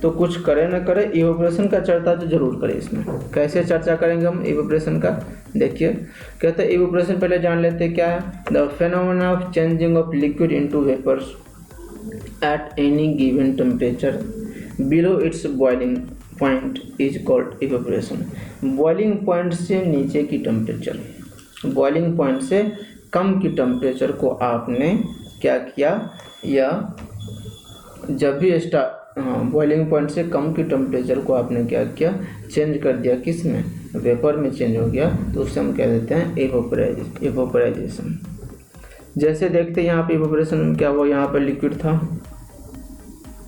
तो कुछ करे न करे इवेपोरेशन का चर्चा तो जरूर करें। इसमें कैसे चर्चा करेंगे हम इवेपोरेशन का? देखिए कहते हैं इवेपोरेशन पहले जान लेते हैं क्या है। The phenomena of changing of liquid into vapours at any given temperature below its boiling point is called evaporation. Boiling point से नीचे की टेम्परेचर, बॉइलिंग पॉइंट से कम की टेम्परेचर को आपने क्या किया, या जब भी बॉइलिंग पॉइंट से कम की टेम्परेचर को आपने क्या किया, चेंज कर दिया, किस में? वेपर में चेंज हो गया, तो उससे हम कह देते हैं इवेपोराइजेशन। जैसे देखते हैं यहाँ पे इवेपोरेशन में क्या हुआ, यहाँ पर लिक्विड था,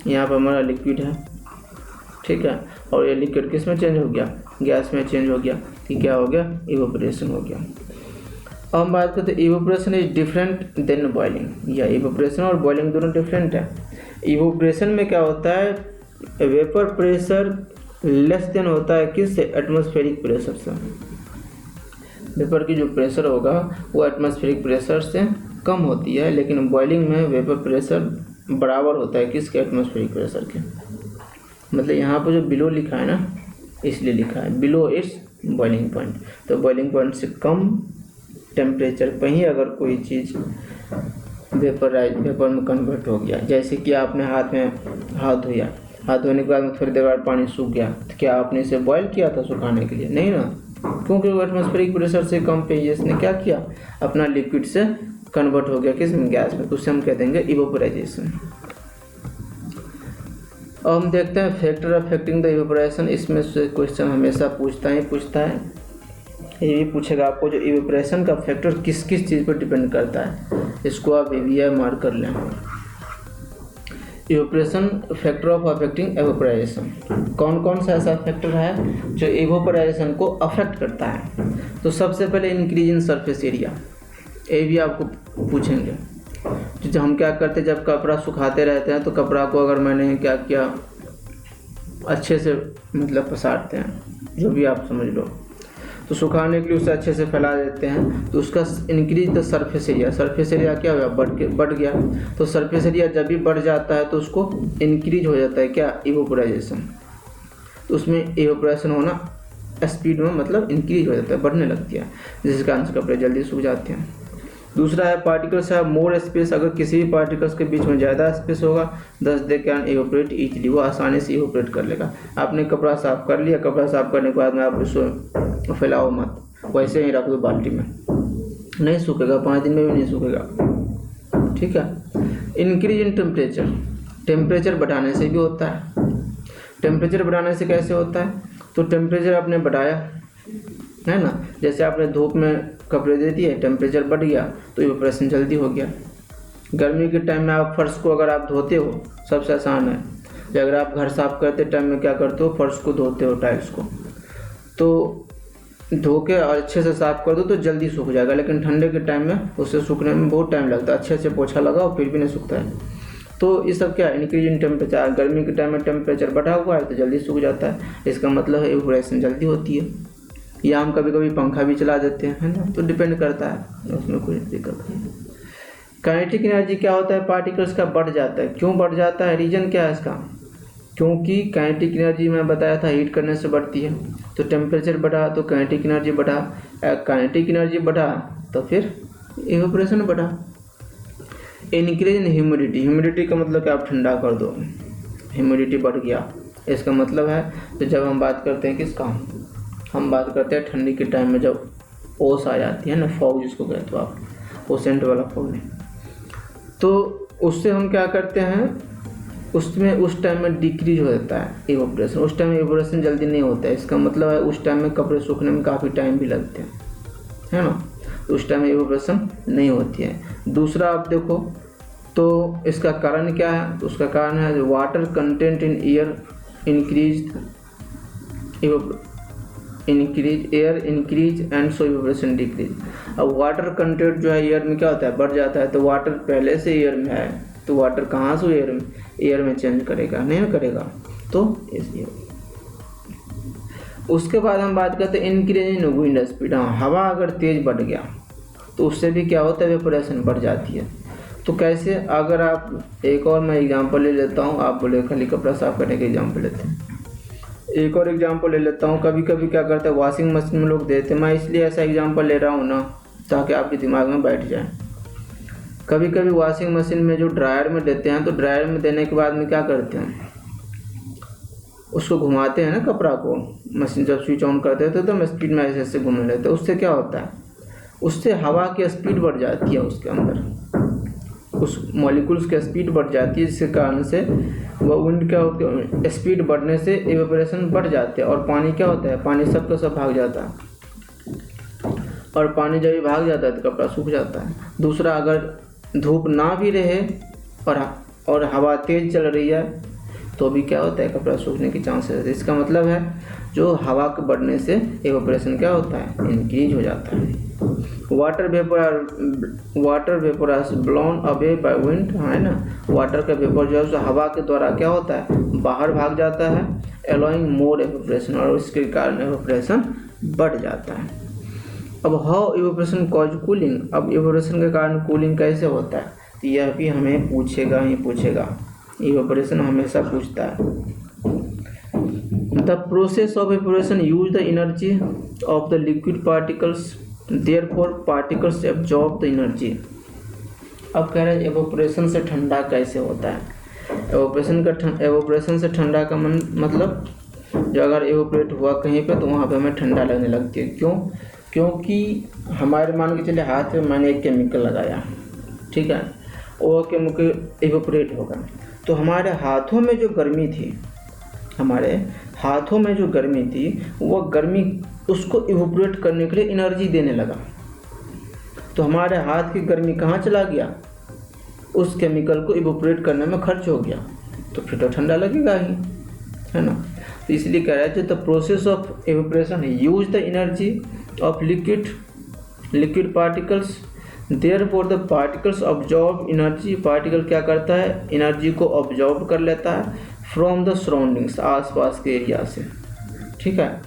यहाँ पर हमारा लिक्विड है, ठीक है, और ये लिक्विड किस में चेंज हो गया? गैस में चेंज हो गया, कि क्या हो गया? इवेपोरेशन हो गया। अब हम बात करते हैं evaporation is different than boiling. या इवेपोरेशन और बॉइलिंग दोनों डिफरेंट है। इवेपोरेशन में क्या होता है, वेपर प्रेशर लेस देन होता है किससे? एटमॉस्फेरिक प्रेशर से। वेपर की जो प्रेशर होगा वो एटमॉस्फेरिक प्रेशर से कम होती है, लेकिन बॉइलिंग में वेपर प्रेशर बराबर होता है किसके? एटमॉस्फेरिक प्रेशर के। मतलब यहाँ पर जो बिलो लिखा है ना, इसलिए लिखा है बिलो इट्स बॉइलिंग पॉइंट। तो बॉइलिंग पॉइंट से कम टेम्परेचर पर ही अगर कोई चीज़ वेपर में कन्वर्ट हो गया, जैसे कि आपने हाथ धोया, हाथ धोने के बाद में थोड़ी देर बाद पानी सूख गया, तो क्या आपने इसे बॉयल किया था सुखाने के लिए? नहीं ना, क्योंकि वो एटमॉस्फेरिक प्रेशर से कम पे इसने क्या किया, अपना लिक्विड से कन्वर्ट हो गया किस में? गैस में। तो उससे हम कह देंगे इवेपोराइजेशन। अब हम देखते हैं फैक्टर अफेक्टिंग द इवेपोरेशन। इसमें से क्वेश्चन हमेशा पूछता है, ये भी पूछेगा आपको, जो इवेपोरेशन का फैक्टर किस किस चीज़ पर डिपेंड करता है, इसको आप AVI मार्क कर लें। इवेपोरेशन फैक्टर ऑफ अफेक्टिंग इवेपोराइजेशन, कौन कौन सा ऐसा फैक्टर है जो इवेपोराइजेशन को अफेक्ट करता है? तो सबसे पहले इंक्रीज इन सरफेस एरिया, ये भी आपको पूछेंगे। तो जब हम क्या करते हैं, जब कपड़ा सुखाते रहते हैं तो कपड़ा को अगर मैंने क्या किया, अच्छे से मतलब पसारते हैं, जो भी आप समझ लो, तो सुखाने के लिए उसे अच्छे से फैला देते हैं, तो उसका increase the surface area. Surface area क्या हुआ? बढ़ गया। तो सरफेस एरिया जब भी बढ़ जाता है तो उसको इंक्रीज हो जाता है क्या? इवेपोराइजेशन। तो उसमें इवेपोरेशन होना स्पीड में मतलब इंक्रीज हो जाता है, बढ़ने लगती है, जिसके कारण से कपड़े जल्दी सूख जाते हैं। दूसरा है पार्टिकल्स है मोर स्पेस, अगर किसी भी पार्टिकल्स के बीच में ज़्यादा स्पेस होगा, दस दे कैन इवेपोरेट इजीली, वो आसानी से इवेपोरेट कर लेगा। आपने कपड़ा साफ कर लिया, कपड़ा साफ करने के बाद में आप उसको फैलाओ मत, वैसे ही रख दो बाल्टी में, नहीं सूखेगा, 5 दिन में भी नहीं सूखेगा, ठीक है। इंक्रीज इन टेम्परेचर, टेम्परेचर बढ़ाने से भी होता है। टेम्परेचर बढ़ाने से कैसे होता है? तो टेम्परेचर आपने बढ़ाया है ना, जैसे आपने धूप में कपड़े दे दिए, टेम्परेचर बढ़ गया तो इवेपोरेशन जल्दी हो गया। गर्मी के टाइम में आप फर्श को अगर आप धोते हो, सबसे आसान है, अगर आप घर साफ करते टाइम में क्या करते हो, फर्श को धोते हो, टाइल्स को, तो धो के और अच्छे से साफ कर दो तो जल्दी सूख जाएगा। लेकिन ठंडे के टाइम में उसे सूखने में बहुत टाइम लगता है, अच्छे से पोछा लगाओ फिर भी नहीं सूखता है। तो ये सब क्या है? Increase in temperature. गर्मी के टाइम में टेम्परेचर बढ़ा हुआ है तो जल्दी सूख जाता है, इसका मतलब है इवेपोरेशन जल्दी होती है। या हम कभी कभी पंखा भी चला देते हैं, है ना, तो डिपेंड करता है, उसमें कोई दिक्कत नहीं। काइनेटिक एनर्जी क्या होता है? पार्टिकल्स का बढ़ जाता है। क्यों बढ़ जाता है? रीजन क्या है इसका? क्योंकि काइनेटिक एनर्जी मैं बताया था हीट करने से बढ़ती है, तो टेम्परेचर बढ़ा तो काइनेटिक एनर्जी बढ़ा, काइनेटिक एनर्जी बढ़ा तो फिर इवेपोरेशन बढ़ा। इंक्रीज इन ह्यूमिडिटी, ह्यूमिडिटी का मतलब कि आप ठंडा कर दो, ह्यूमिडिटी बढ़ गया, इसका मतलब है तो जब हम बात करते हैं किसका, हम बात करते हैं ठंडी के टाइम में जब ओस आ जाती है ना, फॉग जिसको कहते हो आप, ओसेंट वाला फॉग नहीं, तो उससे हम क्या करते हैं, उसमें उस टाइम में डिक्रीज हो जाता है इवेपोरेशन। उस टाइम में इवेपोरेशन जल्दी नहीं होता है, इसका मतलब है उस टाइम में कपड़े सूखने में काफ़ी टाइम भी लगते हैं, है ना, तो उस टाइम में इवेपोरेशन नहीं होती है। दूसरा आप देखो तो इसका कारण क्या है? तो उसका कारण है water content in air air increase and so evaporation decrease. अब वाटर कंटेंट जो है एयर में क्या होता है? बढ़ जाता है, तो वाटर पहले से एयर में है तो वाटर कहाँ से एयर में चेंज करेगा? नहीं करेगा, तो इसलिए। उसके बाद हम बात करते हैं इंक्रीज इन विंड स्पीड। हाँ, हवा अगर तेज बढ़ गया तो उससे भी क्या होता है? इवेपोरेशन बढ़ जाती है। तो कैसे, अगर आप एक और मैं एग्जांपल ले लेता हूँ, आप बोले खाली कपड़ा साफ करने के एग्जांपल लेते हैं, एक और एग्जांपल ले लेता हूँ। कभी कभी क्या करते हैं वॉशिंग मशीन में लोग देते हैं, मैं इसलिए ऐसा एग्जांपल ले रहा हूँ ना ताकि आपके दिमाग में बैठ जाए। कभी कभी वॉशिंग मशीन में जो ड्रायर में देते हैं, तो ड्रायर में देने के बाद में क्या करते हैं, उसको घुमाते हैं ना कपड़ा को, मशीन जब स्विच ऑन करते हैं तो एकदम स्पीड में ऐसे ऐसे घूमने लगते हैं। उससे क्या होता है, उससे हवा की स्पीड बढ़ जाती है, उसके अंदर उस मॉलिक्यूल्स की स्पीड बढ़ जाती है, जिसके कारण से वह विंड क्या होती है, स्पीड बढ़ने से इवेपोरेशन बढ़ जाते हैं और पानी क्या होता है, पानी सब का सब भाग जाता है, और पानी जब भी भाग जाता है तो कपड़ा सूख जाता है। दूसरा, अगर धूप ना भी रहे और हवा तेज चल रही है तो भी क्या होता है, कपड़ा सूखने की चांसेस है। इसका मतलब है जो हवा के बढ़ने से इवेपोरेशन क्या होता है, इंक्रीज हो जाता है। Water vapour are blown away by wind, है ना, वाटर का वेपर जो है उसे हवा के द्वारा क्या होता है, बाहर भाग जाता है, अलोइंग मोर इवेपोरेशन, और इसके कारण इवेपोरेशन बढ़ जाता है। अब हाउ इवेपोरेशन कॉज कूलिंग, अब इवेपोरेशन के कारण कूलिंग कैसे होता है, तो यह भी हमें पूछेगा ही पूछेगा, इवेपोरेशन हमेशा पूछता है। The process of evaporation use the energy of the liquid particles, therefore particles absorb the energy. अब कह रहे हैं इवेपोरेशन से ठंडा कैसे होता है। एवोपरेशन से ठंडा का मतलब जो अगर एवोपरेट हुआ कहीं पे तो वहाँ पे हमें ठंडा लगने लगती है। क्यों? क्योंकि हमारे मान के चले हाथ में मैंने एक केमिकल लगाया, ठीक है, वो केमिकल एवोपरेट होगा तो हमारे हाथों में जो गर्मी थी, वो गर्मी उसको इवोपरेट करने के लिए एनर्जी देने लगा। तो हमारे हाथ की गर्मी कहाँ चला गया, उस केमिकल को इवोपरेट करने में खर्च हो गया, तो फिर तो ठंडा लगेगा ही, है ना। तो इसलिए कह रहा है the process of evaporation use the energy of liquid particles, therefore the particles absorb energy, particle क्या करता है, एनर्जी को ऑब्जॉर्ब कर लेता है फ्रॉम द सराउंडिंग्स, आसपास के एरिया से, ठीक है।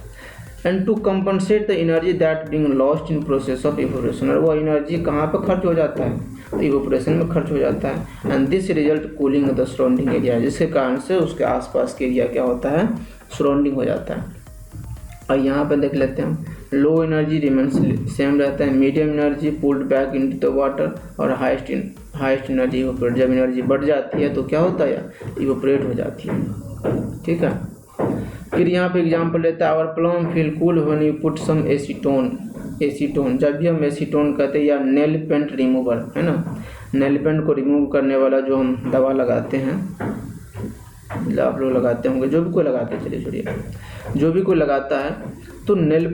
And to compensate the energy that being lost in process of evaporation, और वो एनर्जी कहाँ पर खर्च हो जाता है, तो इवोपरेशन में खर्च हो जाता है। And this result cooling the surrounding area, जिसके कारण से उसके आसपास के एरिया क्या होता है, सराउंडिंग हो जाता है। और यहाँ पे देख लेते हैं, लो एनर्जी रिमेन्स सेम रहता है, medium energy pulled back into the water, और हाईएस्ट एनर्जी इवोपरेट, जब एनर्जी बढ़ जाती है तो क्या होता है, इवोपरेट हो जाती है, ठीक है। फिर यहाँ पे एग्जांपल लेता है, our palm feel cool when you put some acetone, जब भी हम एसीटोन कहते हैं, या नेल पेंट रिमूवर, है ना, नेल पेंट को रिमूव करने वाला जो हम दवा लगाते हैं, आप लोग लगाते होंगे, जो भी कोई लगाते हैं, चलिए छोड़िए, जो भी कोई लगाता है, तो नेल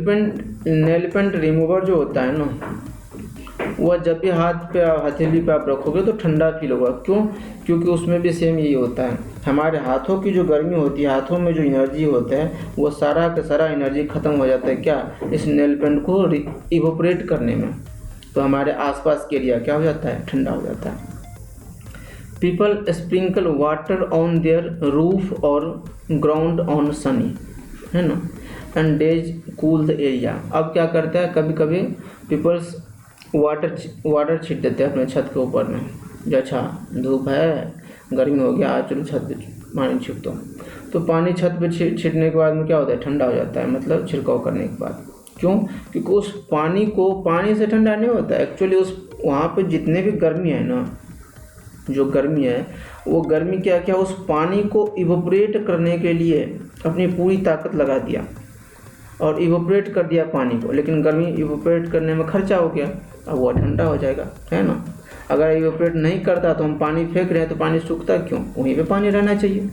पेंट रिमूवर जो होता है ना, वह जब भी हाथ पे हथेली पे आप रखोगे तो ठंडा फील होगा। क्यों? क्योंकि उसमें भी सेम यही होता है, हमारे हाथों की जो गर्मी होती है, हाथों में जो एनर्जी होता है, वो सारा का सारा एनर्जी खत्म हो जाता है क्या, इस नेल पेंट को इवोपरेट करने में, तो हमारे आसपास के एरिया क्या हो जाता है, ठंडा हो जाता है। People sprinkle water on their roof और ग्राउंड ऑन सनी, है ना, and days cool the area. अब क्या करता है, कभी कभी पीपल्स वाटर छीट देते हैं अपने छत के ऊपर में, जो अच्छा धूप है, गर्मी हो गया, आज चलो छत पे पानी छिड़क दो, तो पानी छत पे छिड़कने के बाद में क्या होता है, ठंडा हो जाता है, मतलब छिड़काव करने के बाद। क्यों? क्योंकि उस पानी को, पानी से ठंडा नहीं होता एक्चुअली, उस वहाँ पे जितने भी गर्मी है ना, जो गर्मी है, वो गर्मी क्या उस पानी को इवोपरेट करने के लिए अपनी पूरी ताकत लगा दिया और इवोपरेट कर दिया पानी को, लेकिन गर्मी इवोपरेट करने में खर्चा हो गया, अब वो ठंडा हो जाएगा, है ना। अगर इवोपरेट नहीं करता तो हम पानी फेंक रहे हैं तो पानी सूखता क्यों, वहीं पे पानी रहना चाहिए,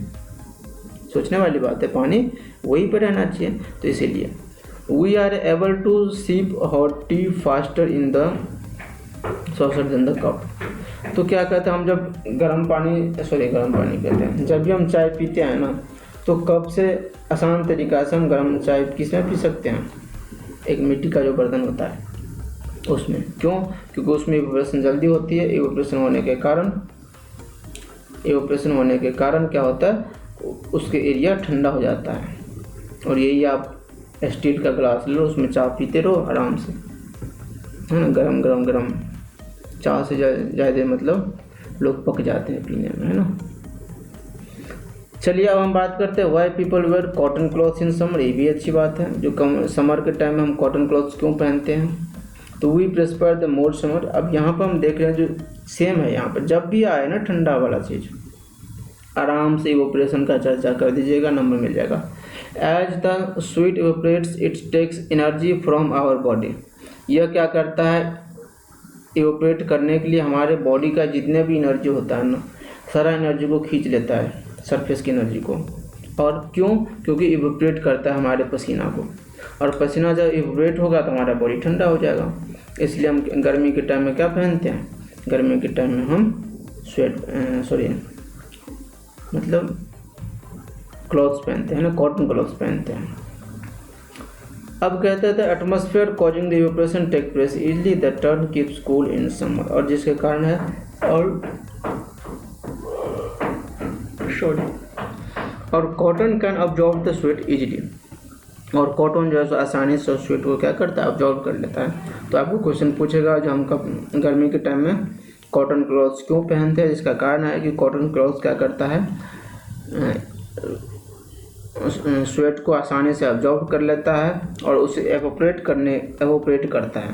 सोचने वाली बात है, पानी वहीं पे रहना चाहिए। तो इसीलिए we are able to sip hot tea faster in the saucer than the cup. तो क्या कहते हैं, हम जब गर्म पानी कहते हैं, जब भी हम चाय पीते हैं ना, तो कप से आसान तरीका से हम गर्म चाय किसमें पी सकते हैं, एक मिट्टी का जो बर्तन होता है उसमें। क्यों? क्योंकि उसमें इवोपरेशन जल्दी होती है, इवोपरेशन होने के कारण क्या होता है, उसके एरिया ठंडा हो जाता है। और यही आप स्टील का गिलास लो, उसमें चाय पीते रहो आराम से, है ना, गरम चाय से ज़्यादा मतलब लोग पक जाते हैं पीने में, है ना। चलिए अब हम बात करते हैं why people where cotton clothes in summer. ये भी अच्छी बात है, जो कम समर के टाइम में हम कॉटन क्लॉथ्स क्यों पहनते हैं, तो we perspire the more summer. अब यहाँ पर हम देख रहे हैं जो सेम है, यहाँ पर जब भी आए ना ठंडा वाला चीज़, आराम से इवोपरेशन का चर्चा कर दीजिएगा, नंबर मिल जाएगा। As the sweat evaporates it takes energy from our body. यह क्या करता है, इवोपरेट करने के लिए हमारे बॉडी का जितने भी एनर्जी होता है ना, सारा एनर्जी को खींच लेता है, सरफेस की एनर्जी को। और क्यों, क्योंकि इवोपरेट करता है हमारे पसीना को, और पसीना जब इवोपरेट होगा तो हमारा बॉडी ठंडा हो जाएगा। इसलिए हम गर्मी के टाइम में क्या पहनते हैं, गर्मी के टाइम में हम मतलब क्लॉथ्स पहनते हैं ना, कॉटन क्लॉथ्स पहनते हैं। अब कहते हैं atmosphere causing the evaporation take place easily the turn keeps cool in summer, और जिसके कारण है और cotton can absorb the sweat easily, और कॉटन जो है आसानी से स्वेट को क्या करता है, अब्जॉर्ब कर लेता है। तो आपको क्वेश्चन पूछेगा जो हम कब गर्मी के टाइम में कॉटन क्लॉथ्स क्यों पहनते हैं, जिसका कारण है कि कॉटन क्लॉथ्स क्या करता है, स्वेट को आसानी से अब्जॉर्ब कर लेता है और उसे एवोपरेट करता है।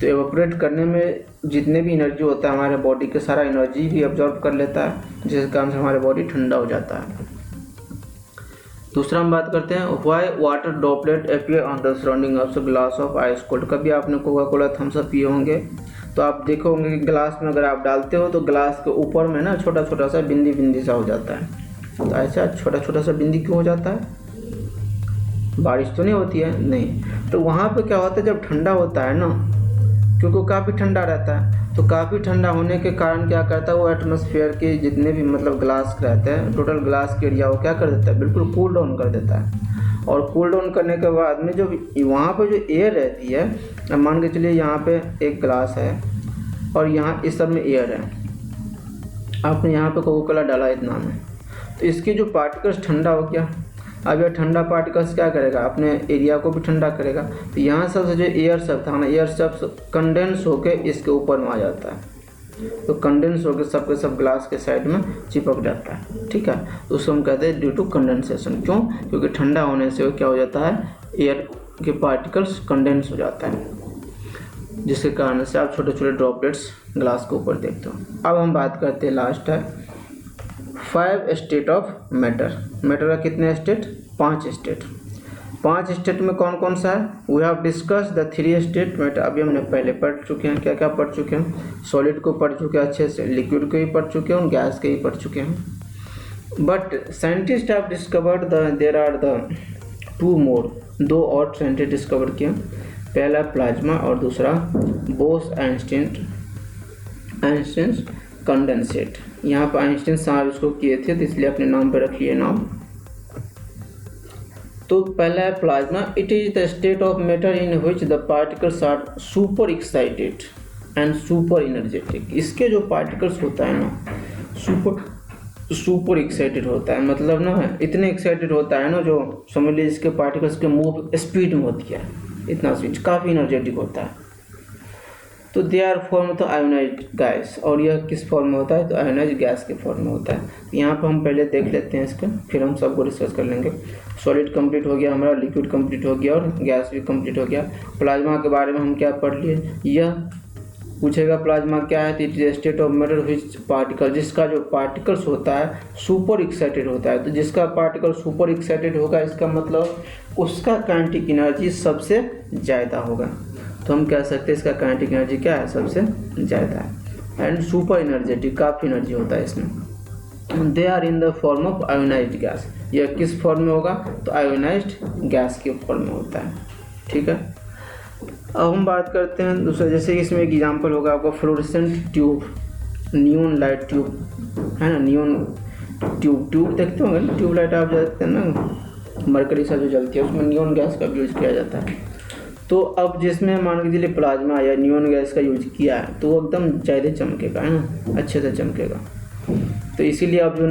तो एवोपरेट करने में जितने भी एनर्जी होता है हमारे बॉडी के, सारा एनर्जी भी अब्जॉर्ब कर लेता है, जिसके कारण से हमारे बॉडी ठंडा हो जाता है। दूसरा हम बात करते हैं why water droplet appear on the surrounding of glass of ice cold. कभी आपने कोका कोला थम्स अप पिए होंगे तो आप देखो होंगे कि गिलास में अगर आप डालते हो तो गिलास के ऊपर में ना छोटा छोटा सा बिंदी सा हो जाता है। तो ऐसा छोटा छोटा सा बिंदी क्यों हो जाता है, बारिश तो नहीं होती है, नहीं। तो वहाँ पे क्या होता है, जब ठंडा होता है ना, क्योंकि काफ़ी ठंडा रहता है, तो काफ़ी ठंडा होने के कारण क्या करता है, वो एटमॉस्फेयर के जितने भी मतलब ग्लास रहते हैं, टोटल ग्लास के एरिया वो क्या कर देता है, बिल्कुल कूल डाउन कर देता है। और कूल डाउन करने के बाद में जो वहाँ पे जो एयर रहती है, अब मान के चलिए यहाँ पे एक ग्लास है और यहाँ इस सब में एयर है, आपने यहाँ पे कोका कोला डाला इतना में, तो इसके जो पार्टिकल्स ठंडा हो गया। अब यह ठंडा पार्टिकल्स क्या करेगा, अपने एरिया को भी ठंडा करेगा। तो यहाँ सब जो एयर सब था ना, एयर सब कंडेंस होके इसके ऊपर में आ जाता है, तो कंडेंस होकर सब ग्लास के साइड में चिपक जाता है, ठीक है। तो उसको हम कहते हैं ड्यू टू कंडेंसेशन। क्यों, क्योंकि ठंडा होने से क्या हो जाता है, एयर के पार्टिकल्स कंडेंस हो जाता है, जिसके कारण से आप छोटे छोटे ड्रॉपलेट्स ग्लास के ऊपर देखते हो। अब हम बात करते हैं, लास्ट है 5 स्टेट ऑफ मैटर। मैटर का कितने स्टेट, 5 स्टेट। 5 स्टेट में कौन कौन सा है, we have discuss the 3 state matter. अभी हमने पहले पढ़ चुके हैं, क्या क्या पढ़ चुके हैं, सॉलिड को पढ़ चुके हैं अच्छे से, लिक्विड को भी पढ़ चुके हैं और गैस के भी पढ़ चुके हैं। But scientist have discovered there are the 2 more, 2 और साइंटिस्ट डिस्कवर किए, पहला प्लाज्मा और दूसरा बोस-आइंस्टीन कंडेंसेट। यहाँ पर आइंस्टीन साहब इसको किए थे, तो इसलिए अपने नाम पर रखिए नाम। तो पहला है plasma, it is the state of matter in which the particles are super excited and super energetic. इसके जो पार्टिकल्स होता है ना, सुपर एक्साइटेड होता है, मतलब ना इतने एक्साइटेड होता है ना, जो समझ लीजिए इसके पार्टिकल्स के मूव स्पीड में होती है, इतना स्पीड, काफ़ी एनर्जेटिक होता है। तो दे आर फॉर्म तो आयोनाइज्ड गैस, और यह किस फॉर्म में होता है, तो आयोनाइज्ड गैस के फॉर्म में होता है। तो यहाँ पर हम पहले देख लेते हैं इसका, फिर हम सबको डिस्कस कर लेंगे। सॉलिड कंप्लीट हो गया हमारा, लिक्विड कंप्लीट हो गया और गैस भी कंप्लीट हो गया। प्लाज्मा के बारे में हम क्या पढ़ लिए, यह पूछेगा प्लाज्मा क्या है, तो it is state of matter which particle, जिसका जो पार्टिकल्स होता है सुपर एक्साइटेड होता है। तो जिसका पार्टिकल सुपर एक्साइटेड होगा, इसका मतलब उसका काइनेटिक एनर्जी सबसे ज़्यादा होगा। तो हम कह सकते हैं इसका काइनेटिक एनर्जी क्या है, सबसे ज़्यादा है। एंड सुपर एनर्जेटिक, काफ़ी एनर्जी होता है इसमें। They are in the form of ionised gas. यह किस फॉर्म में होगा, तो आयोनाइज्ड गैस के फॉर्म में होता है, ठीक है। अब हम बात करते हैं दूसरा, जैसे इसमें एक एग्जांपल होगा आपका fluorescent tube, neon light tube है ना, नियॉन ट्यूब देखते होंगे ना, ट्यूब लाइट आप देखते हैं ना, मरकरी सा जो जलती है, उसमें नियॉन गैस का यूज किया जाता है। तो अब जिसमें मान के चलिए प्लाज्मा या नियॉन गैस का यूज किया है, तो वो एकदम ज़्यादा चमकेगा, है ना, अच्छे से चमकेगा। तो इसीलिए अब जो